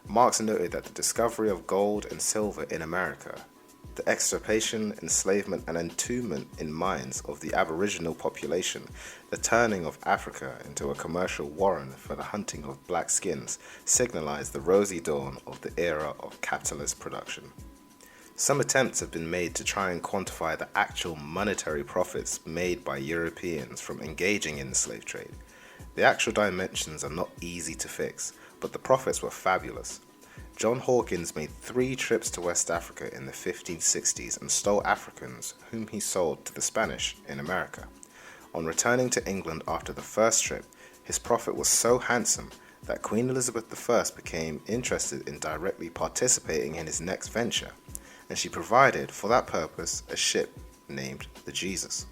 Marx noted that the discovery of gold and silver in America, the extirpation, enslavement, and entombment in mines of the aboriginal population, the turning of Africa into a commercial warren for the hunting of black skins, signalized the rosy dawn of the era of capitalist production. Some attempts have been made to try and quantify the actual monetary profits made by Europeans from engaging in the slave trade. The actual dimensions are not easy to fix, but the profits were fabulous. John Hawkins made 3 trips to West Africa in the 1560s and stole Africans whom he sold to the Spanish in America. On returning to England after the first trip, his profit was so handsome that Queen Elizabeth I became interested in directly participating in his next venture, and she provided for that purpose a ship named the Jesus.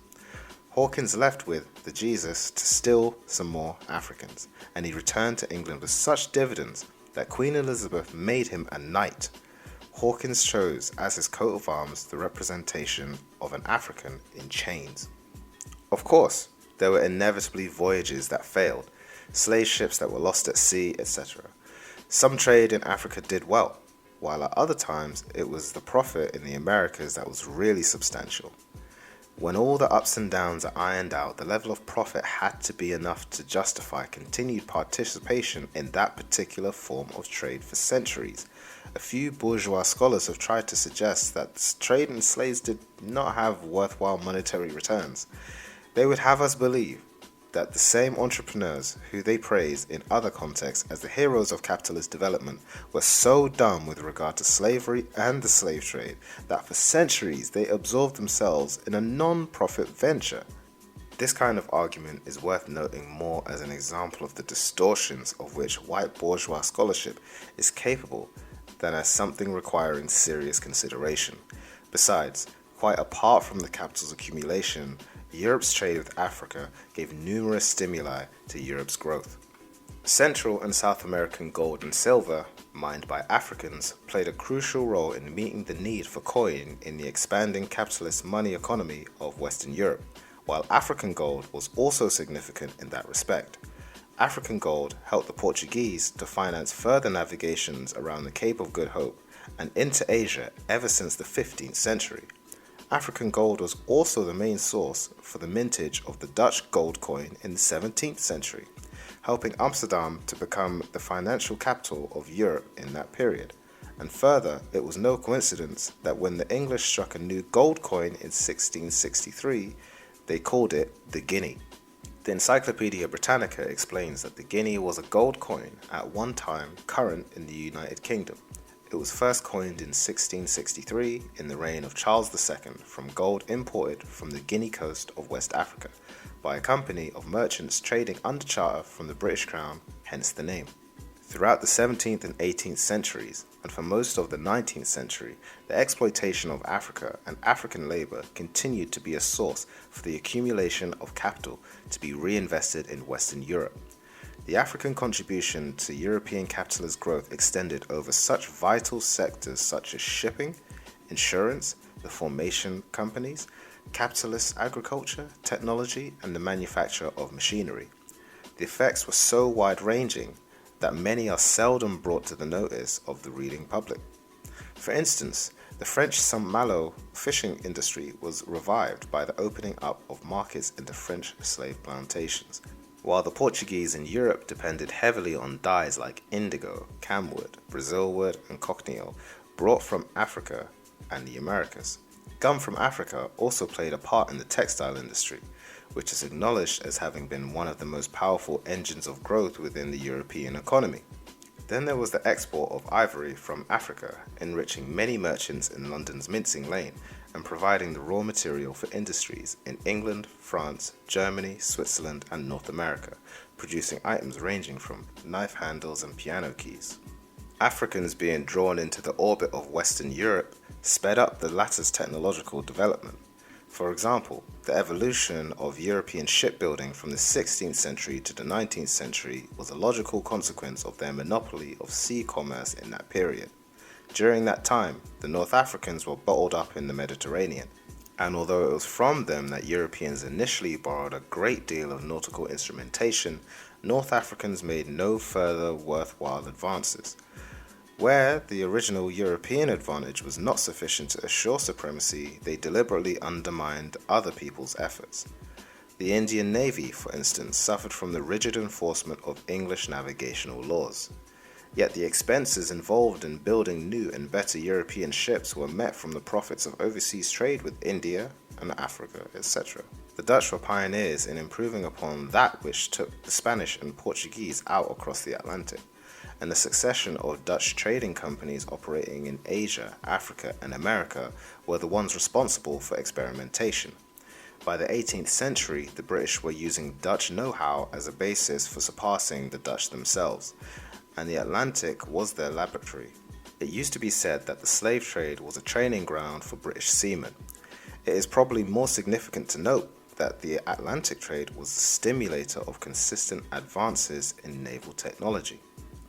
Hawkins left with the Jesus to steal some more Africans, and he returned to England with such dividends that Queen Elizabeth made him a knight. Hawkins chose as his coat of arms the representation of an African in chains. Of course, there were inevitably voyages that failed, slave ships that were lost at sea, etc. Some trade in Africa did well, while at other times it was the profit in the Americas that was really substantial. When all the ups and downs are ironed out, the level of profit had to be enough to justify continued participation in that particular form of trade for centuries. A few bourgeois scholars have tried to suggest that trade in slaves did not have worthwhile monetary returns. They would have us believe that the same entrepreneurs who they praise in other contexts as the heroes of capitalist development were so dumb with regard to slavery and the slave trade that for centuries they absorbed themselves in a non-profit venture. This kind of argument is worth noting more as an example of the distortions of which white bourgeois scholarship is capable than as something requiring serious consideration. Besides, quite apart from the capital's accumulation, Europe's trade with Africa gave numerous stimuli to Europe's growth. Central and South American gold and silver, mined by Africans, played a crucial role in meeting the need for coin in the expanding capitalist money economy of Western Europe, while African gold was also significant in that respect. African gold helped the Portuguese to finance further navigations around the Cape of Good Hope and into Asia ever since the 15th century. African gold was also the main source for the mintage of the Dutch gold coin in the 17th century, helping Amsterdam to become the financial capital of Europe in that period. And further, it was no coincidence that when the English struck a new gold coin in 1663, they called it the guinea. The Encyclopedia Britannica explains that the guinea was a gold coin at one time current in the United Kingdom. It was first coined in 1663 in the reign of Charles II from gold imported from the Guinea coast of West Africa by a company of merchants trading under charter from the British Crown, hence the name. Throughout the 17th and 18th centuries, and for most of the 19th century, the exploitation of Africa and African labor continued to be a source for the accumulation of capital to be reinvested in Western Europe. The African contribution to European capitalist growth extended over such vital sectors such as shipping, insurance, the formation companies, capitalist agriculture, technology, and the manufacture of machinery. The effects were so wide-ranging that many are seldom brought to the notice of the reading public. For instance, the French Saint-Malo fishing industry was revived by the opening up of markets in the French slave plantations, while the Portuguese in Europe depended heavily on dyes like indigo, camwood, brazilwood, and cochineal brought from Africa and the Americas. Gum from Africa also played a part in the textile industry, which is acknowledged as having been one of the most powerful engines of growth within the European economy. Then there was the export of ivory from Africa, enriching many merchants in London's Mincing Lane and providing the raw material for industries in England, France, Germany, Switzerland, and North America, producing items ranging from knife handles and piano keys. Africans being drawn into the orbit of Western Europe sped up the latter's technological development. For example, the evolution of European shipbuilding from the 16th century to the 19th century was a logical consequence of their monopoly of sea commerce in that period. During that time, the North Africans were bottled up in the Mediterranean, and although it was from them that Europeans initially borrowed a great deal of nautical instrumentation, North Africans made no further worthwhile advances. Where the original European advantage was not sufficient to assure supremacy, they deliberately undermined other people's efforts. The Indian Navy, for instance, suffered from the rigid enforcement of English navigational laws. Yet the expenses involved in building new and better European ships were met from the profits of overseas trade with India and Africa, etc. The Dutch were pioneers in improving upon that which took the Spanish and Portuguese out across the Atlantic, and the succession of Dutch trading companies operating in Asia, Africa, and America were the ones responsible for experimentation. By the 18th century, the British were using Dutch know-how as a basis for surpassing the Dutch themselves, and the Atlantic was their laboratory. It used to be said that the slave trade was a training ground for British seamen. It is probably more significant to note that the Atlantic trade was the stimulator of consistent advances in naval technology.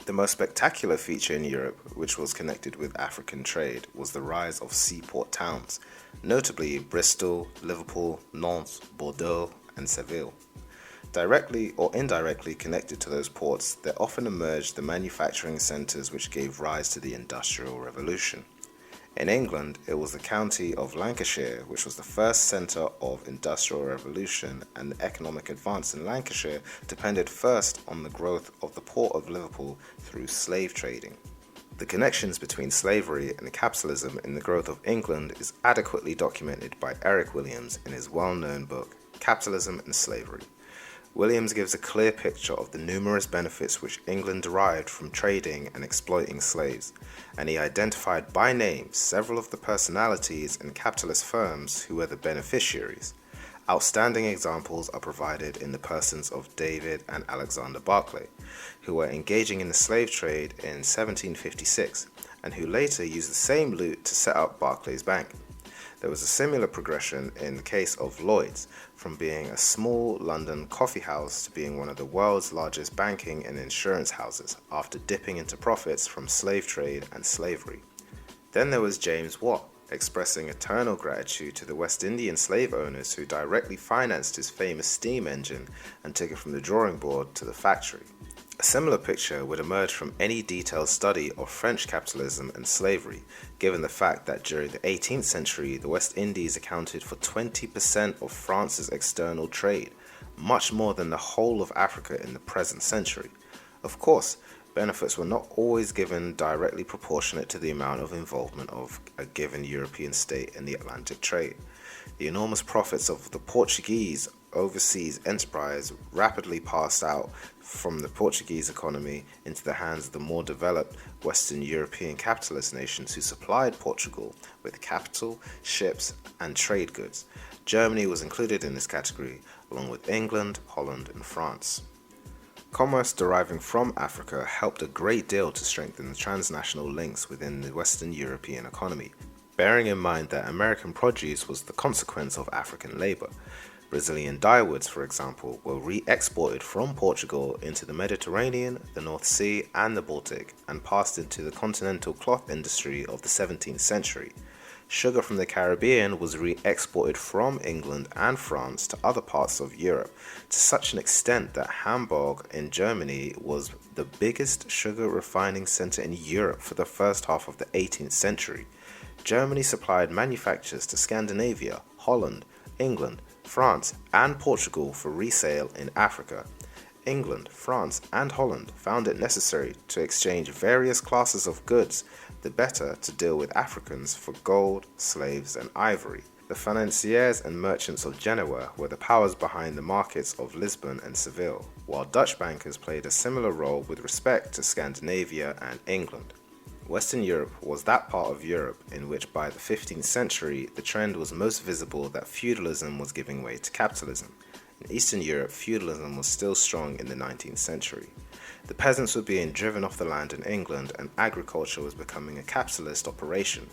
The most spectacular feature in Europe, which was connected with African trade, was the rise of seaport towns, notably Bristol, Liverpool, Nantes, Bordeaux, and Seville. Directly or indirectly connected to those ports, there often emerged the manufacturing centers which gave rise to the Industrial Revolution. In England, it was the county of Lancashire, which was the first centre of industrial revolution, and the economic advance in Lancashire depended first on the growth of the port of Liverpool through slave trading. The connections between slavery and capitalism in the growth of England is adequately documented by Eric Williams in his well-known book, Capitalism and Slavery. Williams gives a clear picture of the numerous benefits which England derived from trading and exploiting slaves, and he identified by name several of the personalities in capitalist firms who were the beneficiaries. Outstanding examples are provided in the persons of David and Alexander Barclay, who were engaging in the slave trade in 1756, and who later used the same loot to set up Barclays Bank. There was a similar progression in the case of Lloyd's, from being a small London coffee house to being one of the world's largest banking and insurance houses, after dipping into profits from slave trade and slavery. Then there was James Watt, expressing eternal gratitude to the West Indian slave owners who directly financed his famous steam engine and took it from the drawing board to the factory. A similar picture would emerge from any detailed study of French capitalism and slavery, given the fact that during the 18th century the West Indies accounted for 20% of France's external trade, much more than the whole of Africa in the present century. Of course, benefits were not always given directly proportionate to the amount of involvement of a given European state in the Atlantic trade. The enormous profits of the Portuguese overseas enterprise rapidly passed out from the Portuguese economy into the hands of the more developed Western European capitalist nations who supplied Portugal with capital, ships, and trade goods. Germany was included in this category, along with England, Holland, and France. Commerce deriving from Africa helped a great deal to strengthen the transnational links within the Western European economy, bearing in mind that American produce was the consequence of African labor. Brazilian dyewoods, for example, were re-exported from Portugal into the Mediterranean, the North Sea, and the Baltic, and passed into the continental cloth industry of the 17th century. Sugar from the Caribbean was re-exported from England and France to other parts of Europe, to such an extent that Hamburg in Germany was the biggest sugar refining center in Europe for the first half of the 18th century. Germany supplied manufactures to Scandinavia, Holland, England, France, and Portugal for resale in Africa. England, France, and Holland found it necessary to exchange various classes of goods, the better to deal with Africans for gold, slaves, and ivory. The financiers and merchants of Genoa were the powers behind the markets of Lisbon and Seville, while Dutch bankers played a similar role with respect to Scandinavia and England. Western Europe was that part of Europe in which by the 15th century the trend was most visible that feudalism was giving way to capitalism. In Eastern Europe, feudalism was still strong in the 19th century. The peasants were being driven off the land in England, and agriculture was becoming a capitalist operation.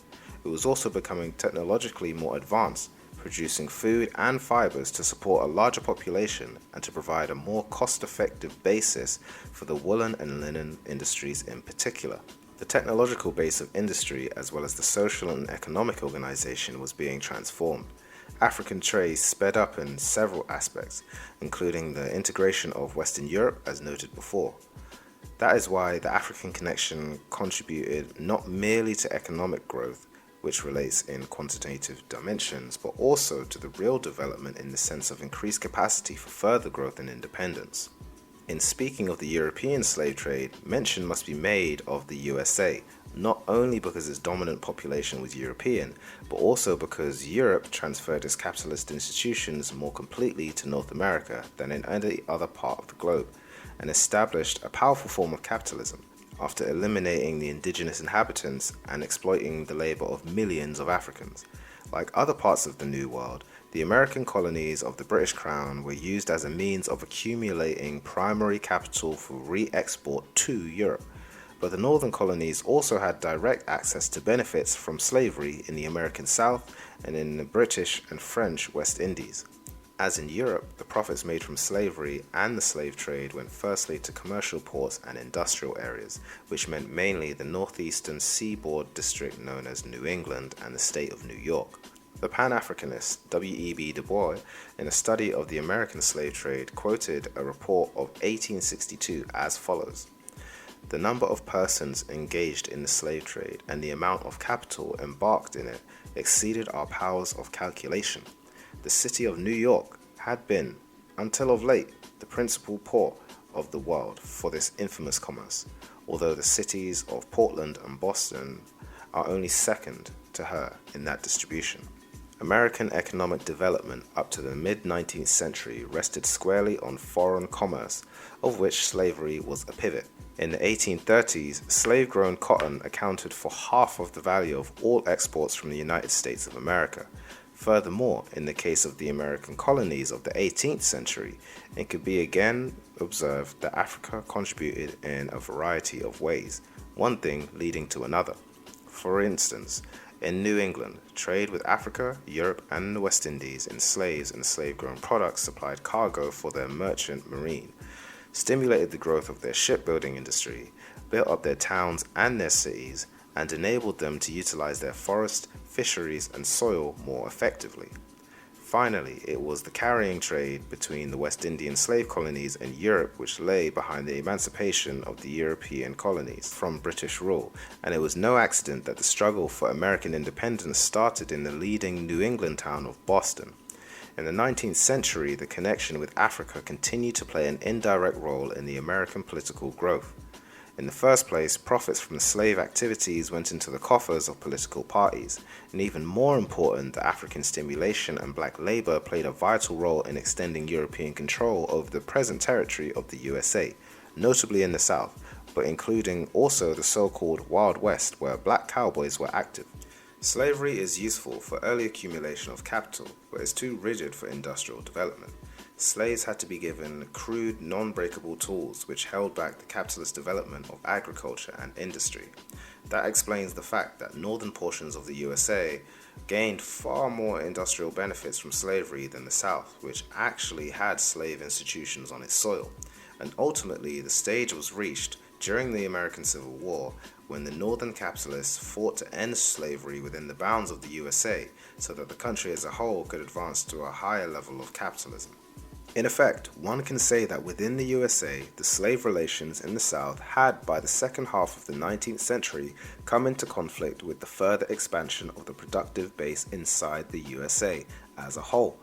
It was also becoming technologically more advanced, producing food and fibers to support a larger population and to provide a more cost-effective basis for the woolen and linen industries in particular. The technological base of industry, as well as the social and economic organization, was being transformed. African trade sped up in several aspects, including the integration of Western Europe, as noted before. That is why the African connection contributed not merely to economic growth, which relates in quantitative dimensions, but also to the real development in the sense of increased capacity for further growth and independence. In speaking of the European slave trade, mention must be made of the USA, not only because its dominant population was European, but also because Europe transferred its capitalist institutions more completely to North America than in any other part of the globe, and established a powerful form of capitalism, after eliminating the indigenous inhabitants and exploiting the labor of millions of Africans. Like other parts of the New World, the American colonies of the British Crown were used as a means of accumulating primary capital for re-export to Europe, but the northern colonies also had direct access to benefits from slavery in the American South and in the British and French West Indies. As in Europe, the profits made from slavery and the slave trade went firstly to commercial ports and industrial areas, which meant mainly the northeastern seaboard district known as New England and the state of New York. The Pan-Africanist W.E.B. Du Bois, in a study of the American slave trade, quoted a report of 1862 as follows: The number of persons engaged in the slave trade and the amount of capital embarked in it exceeded our powers of calculation. The city of New York had been, until of late, the principal port of the world for this infamous commerce, although the cities of Portland and Boston are only second to her in that distribution. American economic development up to the mid-19th century rested squarely on foreign commerce, of which slavery was a pivot. In the 1830s, slave-grown cotton accounted for half of the value of all exports from the United States of America. Furthermore, in the case of the American colonies of the 18th century, it could be again observed that Africa contributed in a variety of ways, one thing leading to another. For instance, in New England, trade with Africa, Europe, and the West Indies in slaves and slave-grown products supplied cargo for their merchant marine, stimulated the growth of their shipbuilding industry, built up their towns and their cities, and enabled them to utilize their forests, fisheries, and soil more effectively. Finally, it was the carrying trade between the West Indian slave colonies and Europe which lay behind the emancipation of the European colonies from British rule, and it was no accident that the struggle for American independence started in the leading New England town of Boston. In the 19th century, the connection with Africa continued to play an indirect role in the American political growth. In the first place, profits from slave activities went into the coffers of political parties, and even more important, the African stimulation and black labor played a vital role in extending European control over the present territory of the USA, notably in the South, but including also the so-called Wild West, where black cowboys were active. Slavery is useful for early accumulation of capital, but is too rigid for industrial development. Slaves had to be given crude, non-breakable tools which held back the capitalist development of agriculture and industry. That explains the fact that northern portions of the USA gained far more industrial benefits from slavery than the South, which actually had slave institutions on its soil. And ultimately, the stage was reached during the American Civil War when the northern capitalists fought to end slavery within the bounds of the USA so that the country as a whole could advance to a higher level of capitalism. In effect, one can say that within the USA, the slave relations in the South had, by the second half of the 19th century, come into conflict with the further expansion of the productive base inside the USA as a whole,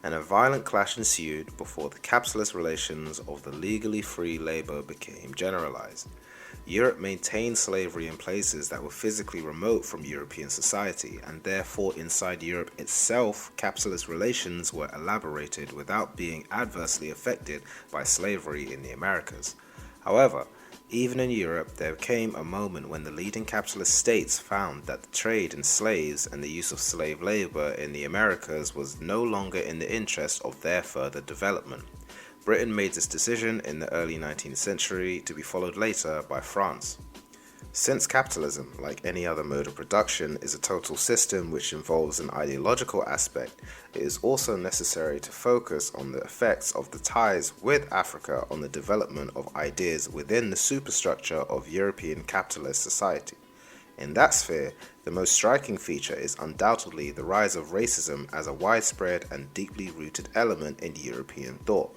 and a violent clash ensued before the capitalist relations of the legally free labor became generalized. Europe maintained slavery in places that were physically remote from European society, and therefore inside Europe itself, capitalist relations were elaborated without being adversely affected by slavery in the Americas. However, even in Europe, there came a moment when the leading capitalist states found that the trade in slaves and the use of slave labor in the Americas was no longer in the interest of their further development. Britain made this decision in the early 19th century to be followed later by France. Since capitalism, like any other mode of production, is a total system which involves an ideological aspect, it is also necessary to focus on the effects of the ties with Africa on the development of ideas within the superstructure of European capitalist society. In that sphere, the most striking feature is undoubtedly the rise of racism as a widespread and deeply rooted element in European thought.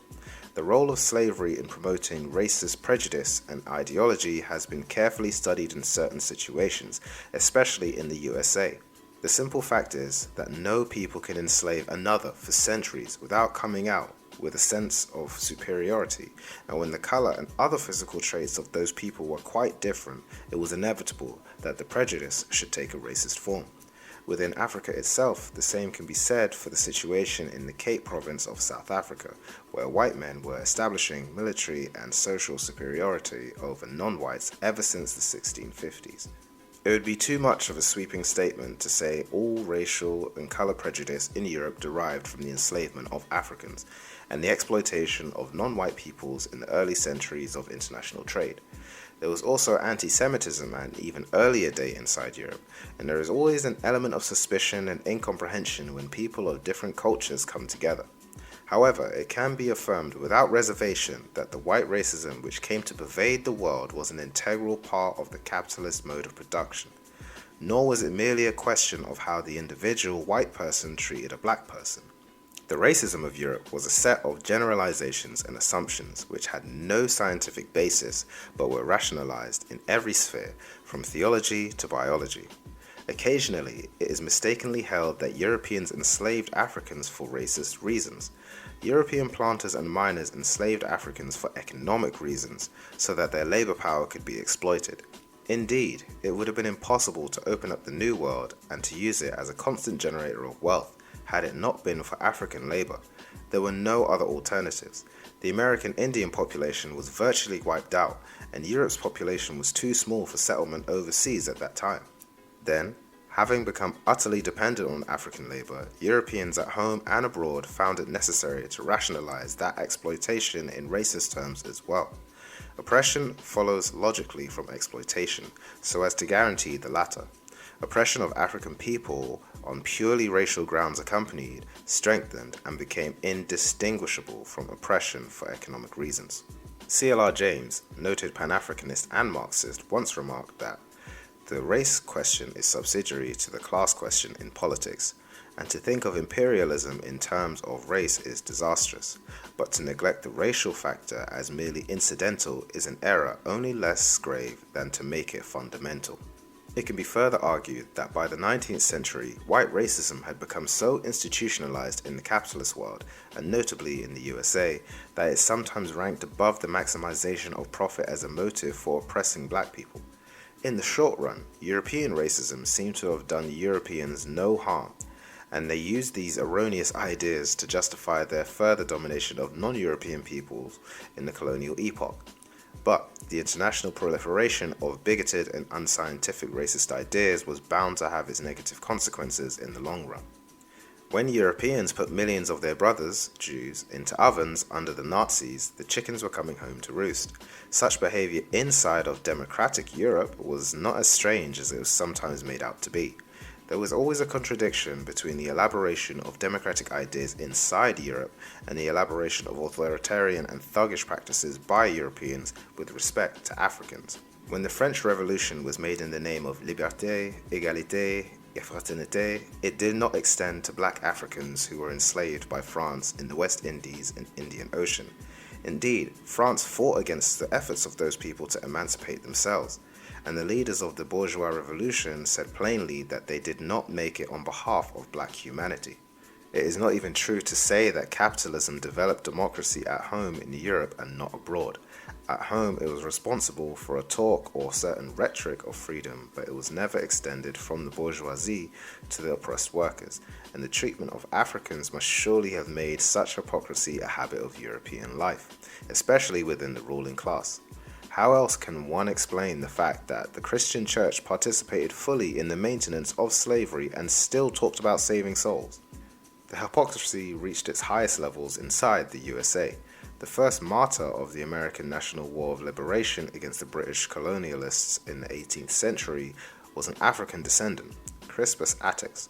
The role of slavery in promoting racist prejudice and ideology has been carefully studied in certain situations, especially in the USA. The simple fact is that no people can enslave another for centuries without coming out with a sense of superiority, and when the color and other physical traits of those people were quite different, it was inevitable that the prejudice should take a racist form. Within Africa itself, the same can be said for the situation in the Cape Province of South Africa, where white men were establishing military and social superiority over non-whites ever since the 1650s. It would be too much of a sweeping statement to say all racial and color prejudice in Europe derived from the enslavement of Africans and the exploitation of non-white peoples in the early centuries of international trade. There was also anti-Semitism at an even earlier date inside Europe, and there is always an element of suspicion and incomprehension when people of different cultures come together. However, it can be affirmed without reservation that the white racism which came to pervade the world was an integral part of the capitalist mode of production. Nor was it merely a question of how the individual white person treated a black person. The racism of Europe was a set of generalizations and assumptions which had no scientific basis but were rationalized in every sphere, from theology to biology. Occasionally, it is mistakenly held that Europeans enslaved Africans for racist reasons. European planters and miners enslaved Africans for economic reasons, so that their labor power could be exploited. Indeed, it would have been impossible to open up the New World and to use it as a constant generator of wealth had it not been for African labor. There were no other alternatives. The American Indian population was virtually wiped out, and Europe's population was too small for settlement overseas at that time. Then, having become utterly dependent on African labor, Europeans at home and abroad found it necessary to rationalize that exploitation in racist terms as well. Oppression follows logically from exploitation, so as to guarantee the latter. Oppression of African people on purely racial grounds accompanied, strengthened, and became indistinguishable from oppression for economic reasons. C.L.R. James, noted Pan-Africanist and Marxist, once remarked that the race question is subsidiary to the class question in politics, and to think of imperialism in terms of race is disastrous, but to neglect the racial factor as merely incidental is an error only less grave than to make it fundamental. It can be further argued that by the 19th century, white racism had become so institutionalized in the capitalist world, and notably in the USA, that it sometimes ranked above the maximization of profit as a motive for oppressing black people. In the short run, European racism seemed to have done Europeans no harm, and they used these erroneous ideas to justify their further domination of non-European peoples in the colonial epoch. But the international proliferation of bigoted and unscientific racist ideas was bound to have its negative consequences in the long run. When Europeans put millions of their brothers, Jews, into ovens under the Nazis, the chickens were coming home to roost. Such behavior inside of democratic Europe was not as strange as it was sometimes made out to be. There was always a contradiction between the elaboration of democratic ideas inside Europe and the elaboration of authoritarian and thuggish practices by Europeans with respect to Africans. When the French Revolution was made in the name of liberté, égalité, et fraternité, it did not extend to black Africans who were enslaved by France in the West Indies and Indian Ocean. Indeed, France fought against the efforts of those people to emancipate themselves, and the leaders of the bourgeois revolution said plainly that they did not make it on behalf of black humanity. It is not even true to say that capitalism developed democracy at home in Europe and not abroad. At home, it was responsible for a talk or certain rhetoric of freedom, but it was never extended from the bourgeoisie to the oppressed workers, and the treatment of Africans must surely have made such hypocrisy a habit of European life, especially within the ruling class. How else can one explain the fact that the Christian church participated fully in the maintenance of slavery and still talked about saving souls? The hypocrisy reached its highest levels inside the USA. The first martyr of the American National War of Liberation against the British colonialists in the 18th century was an African descendant, Crispus Attucks,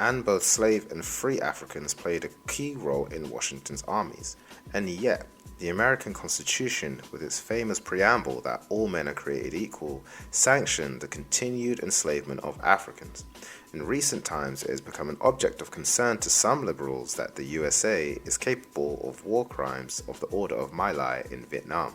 and both slave and free Africans played a key role in Washington's armies. And yet, the American Constitution, with its famous preamble that all men are created equal, sanctioned the continued enslavement of Africans. In recent times, it has become an object of concern to some liberals that the USA is capable of war crimes of the order of My Lai in Vietnam.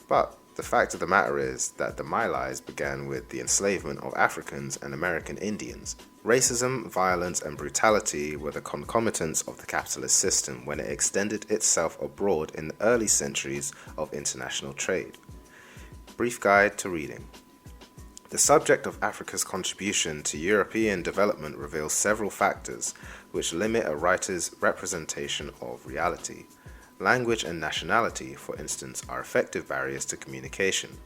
But the fact of the matter is that the My Lais began with the enslavement of Africans and American Indians. Racism, violence, and brutality were the concomitants of the capitalist system when it extended itself abroad in the early centuries of international trade. Brief guide to reading. The subject of Africa's contribution to European development reveals several factors which limit a writer's representation of reality. Language and nationality, for instance, are effective barriers to communication.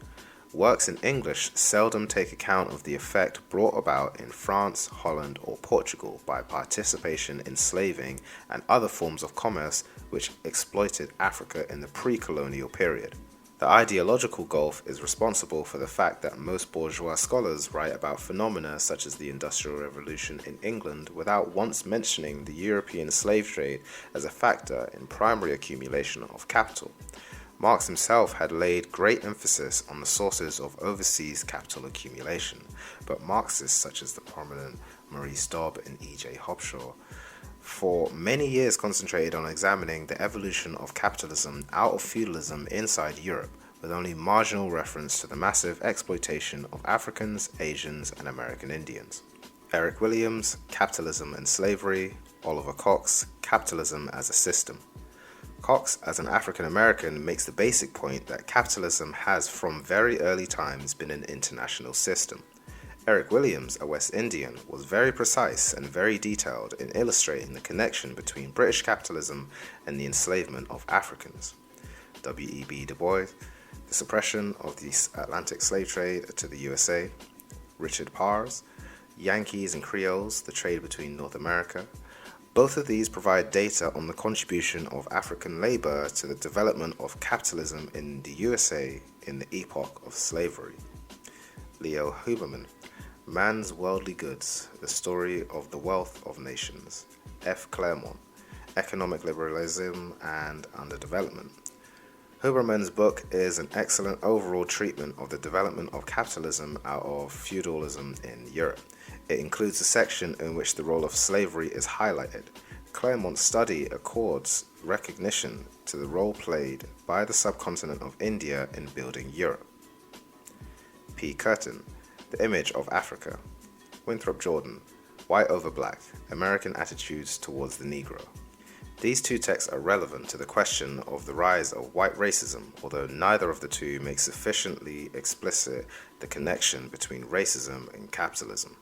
Works in English seldom take account of the effect brought about in France, Holland, or Portugal by participation in slaving and other forms of commerce which exploited Africa in the pre-colonial period. The ideological gulf is responsible for the fact that most bourgeois scholars write about phenomena such as the Industrial Revolution in England without once mentioning the European slave trade as a factor in primary accumulation of capital. Marx himself had laid great emphasis on the sources of overseas capital accumulation, but Marxists such as the prominent Maurice Dobb and E.J. Hobshaw for many years concentrated on examining the evolution of capitalism out of feudalism inside Europe, with only marginal reference to the massive exploitation of Africans, Asians, and American Indians. Eric Williams, Capitalism and Slavery. Oliver Cox, Capitalism as a System. Cox, as an African American, makes the basic point that capitalism has from very early times been an international system. Eric Williams, a West Indian, was very precise and very detailed in illustrating the connection between British capitalism and the enslavement of Africans. W.E.B. Du Bois, The Suppression of the Atlantic Slave Trade to the USA. Richard Pars, Yankees and Creoles, The Trade Between North America. Both of these provide data on the contribution of African labor to the development of capitalism in the USA in the epoch of slavery. Leo Huberman, Man's Worldly Goods, The Story of the Wealth of Nations. F. Claremont, Economic Liberalism and Underdevelopment. Huberman's book is an excellent overall treatment of the development of capitalism out of feudalism in Europe. It includes a section in which the role of slavery is highlighted. Claremont's study accords recognition to the role played by the subcontinent of India in building Europe. P. Curtin, The Image of Africa. Winthrop Jordan, White Over Black, American Attitudes Towards the Negro. These two texts are relevant to the question of the rise of white racism, although neither of the two makes sufficiently explicit the connection between racism and capitalism.